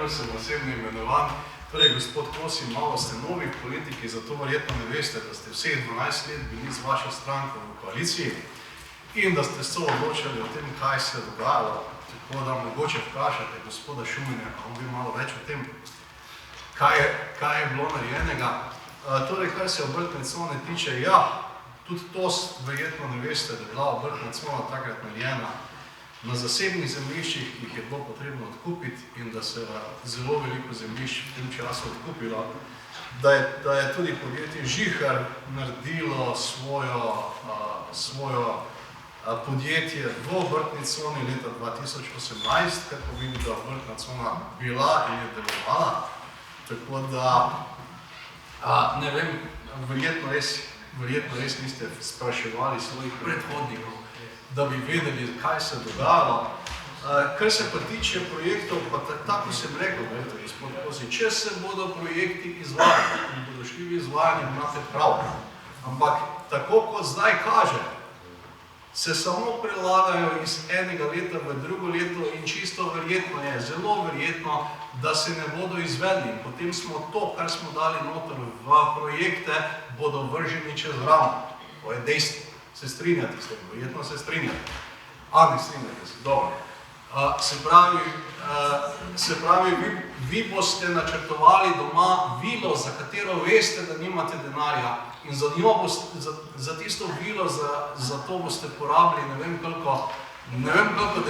Jaz sem osebno imenovan. Torej, gospod Kosi, malo ste novi v politiki, zato verjetno ne veste, da ste vseh 12 let bili z vašo stranko v koaliciji in da ste so odločili o tem, kaj se je dogajalo. Tako da mogoče vprašate gospoda Šumenja, pa on bi malo več o tem, kaj je bilo narejenega. Torej, kar se obrtne cone tiče, ja, tudi to verjetno ne veste, da je bila obrtna cona takrat narejena na zasebnih zemljiščih, ki jih je bilo potrebno odkupiti in da se je zelo veliko zemljišč v tem času odkupilo, da je tudi podjetje Žihar naredilo svojo podjetje v obrtni coni leta 2018, kar pomeni, da je obrtna cona bila in je delovala. Tako da, ne vem, verjetno res niste spraševali svojih predhodnikov, da bi vedeli, kaj se je dogajalo. Kar se pa tiče projektov, pa tako sem rekel, gospod Kosi, če se bodo projekti izvajali in bodo šli v izvajanje, imate prav. Ampak tako kot zdaj kaže, se samo prelagajo iz enega leta v drugo leto in čisto verjetno je, zelo verjetno, da se ne bodo izvedli. Potem smo to, kar smo dali noter v projekte, bodo vrženi čez ramo. To je dejstvo. Se strinjate s tem? Verjetno se strinjate. Ne strinjate se. Dobro. Se pravi, vi boste načrtovali doma vilo, za katero veste, da nimate denarja in za tisto vilo, za to boste porabili ne vem koliko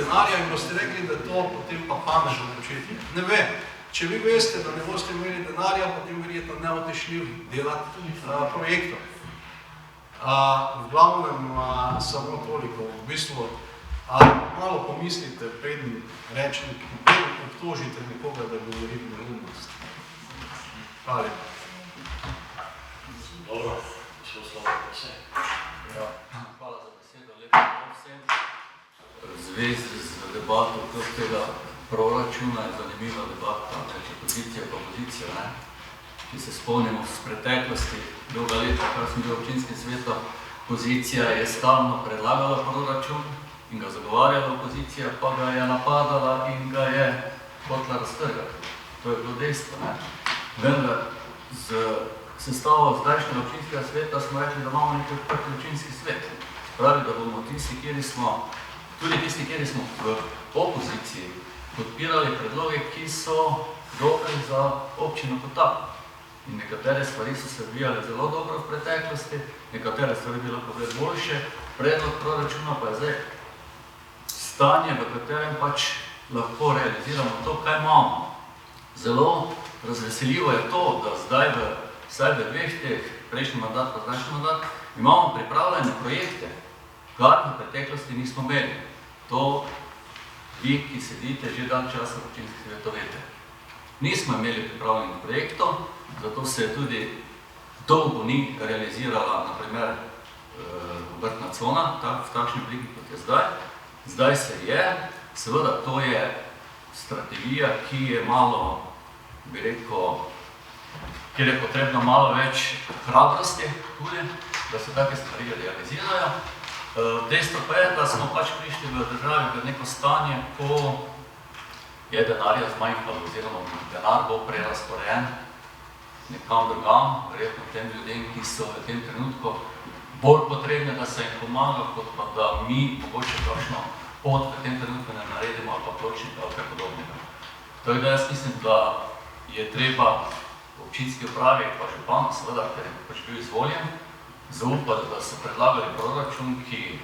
denarja in boste rekli, da to potem pa pametno početi. Ne vem. Če vi veste, da ne boste imeli denarja, potem verjetno ne boste šli delati projektov. V glavnem samo toliko. V bistvu, malo pomislite, preden obtožite nekoga, da govori neumnost. Hvala lepa. Dobro, gospod Slovo, prosim. Hvala za besedo, lepo vsem. V zvezi z debato tega proračuna je zanimiva debata, če pozicija pa pozicija, ne? Če se spomnimo z preteklosti, dolga leta, kar sem bil v občinskem svetu, pozicija je stalno predlagala proračun in ga zagovarjala opozicija, pa ga je napadala in ga je hotela raztrgati. To je bilo dejstvo, ne? Vendar z sestavo zdajšnjega občinskega sveta smo rekli, da imamo nekaj odprti občinski svet. Pravi, da bomo tisti, kjer smo v opoziciji podpirali predloge, ki so dobri za občino kot tako. In nekatere stvari so se odvijale zelo dobro v preteklosti, nekatere stvari bi lahko bile boljše, predlog proračuna pa je zdaj stanje, v katerem pač lahko realiziramo to, kaj imamo. Zelo razveseljivo je to, da zdaj vsaj v dveh teh, prejšnji mandat pa zdajšnji mandat, imamo pripravljene projekte, kar v preteklosti nismo imeli. To vi, ki sedite že dan časa v občinskih svetu, veste. Nismo imeli pripravljenih projektov, zato se tudi dolgo ni realizirala, naprimer, obrtna cona v takšni obliki, kot je zdaj. Zdaj se je, seveda to je strategija, ki je malo, bi rekel, kjer je potrebno malo več hrabrosti tudi, da se take stvari realizirajo. Dejstvo pa je, da smo pač prišli v državi v neko stanje, ko je denarja zmanjkalo oziroma denar bo prerasporejen nekam drugam, verjetno tem ljudem, ki so v tem trenutku bolj potrebne, da se jim pomaga, kot pa da mi mogoče kakšno pot v tem trenutku ne naredimo ali pa pločnik ali kaj podobnega. Tako da jaz mislim, da je treba občinski upravi, pa župan, seveda, ker je pač bil izvoljen, zaupati, da so predlagali proračun, ki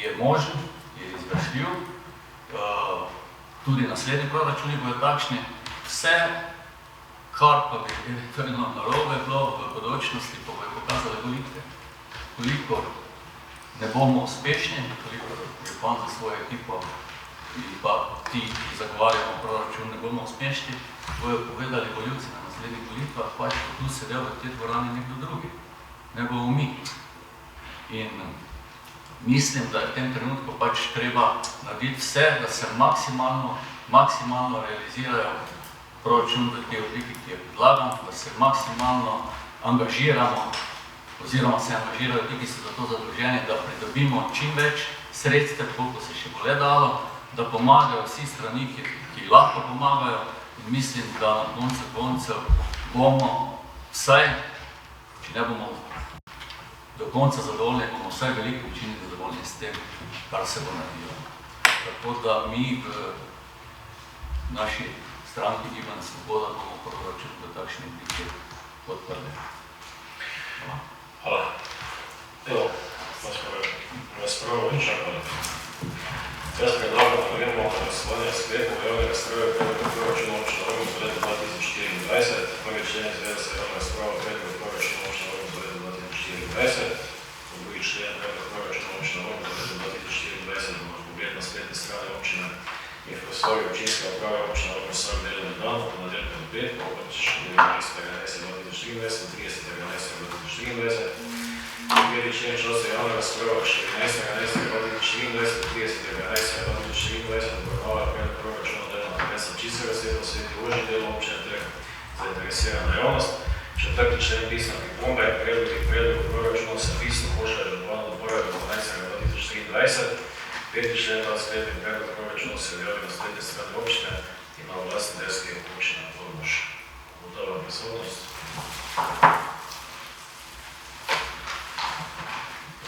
je možen, je izvršljiv, tudi naslednji proračuni bojo takšni, vse, kar pa bi eventualno narobe bilo v bodočnosti, pa bojo pokazali volitve. Koliko ne bomo uspešni, koliko župan za svojo ekipo in pa ti, ki zagovarjamo proračun, ne bomo uspešni, bojo povedali volivci na naslednjih volitvah, pač bo tu sedel v tej dvorani nekdo drugi, ne bomo mi. In mislim, da je v tem trenutku pač treba narediti vse, da se maksimalno realizirajo proračun v tej obliki, ki je predlagan, da se maksimalno angažiramo oziroma se angažirajo ti, ki so za to zadolženi, da pridobimo čim več sredstev, koliko se še bo le dalo, da pomagajo vsi strani, ki lahko pomagajo, in mislim, da na koncu koncev bomo vsaj, če ne bomo do konca zadovoljni, bomo vsaj veliki večini zadovoljni s tem, kar se bo naredilo. Tako da mi v naši stranki Gibanja Svoboda bomo proračun v takšni obliki podprli. Hvala. Evo, pa smo razpravo vyčerpali. Jaz predlagam, da gremo na glasovanje sklepov javne razprave predloga proračuna občine Ormož za leto 2024. Prvi člen izvede se javna razprava predloga proračuna občine Ormož za leto 2024. Drugi člen predloga proračuna občine Ormož za leto 2024 bomo pogledali na spletni strani občine in v prostori občinske uprave občine Ormož vsak delovni dan, od ponedeljka do petka, od 19.11.2024. Prvi člen časa javna razprava 14.11.2024, obravnava predlog proračuna delovnega telesa občinskega sveta, sveti ožji del občine ter zainteresirana javnost. Četrti člen pisna pripomba, predlog proračuna se pisno pošlje županu do 1.12.2023. Peti člen ta sklep in predlog proračuna se objavi na spletni strani občine in na oblastni deski občine Ormož. Gotova prisotnost.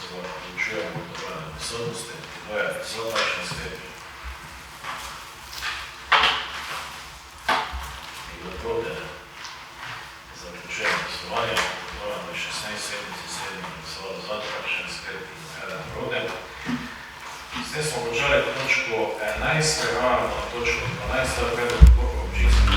Zaključujem gotovanje prisotnosti. To je sotačni sklep. In doprode zaključujem glasovanje. Gotovanje na 16.77. glasovalo za takšen sklep in eden prode. S tem smo končali točko 11, prehajamo na točko 12, predlog odloka občinskega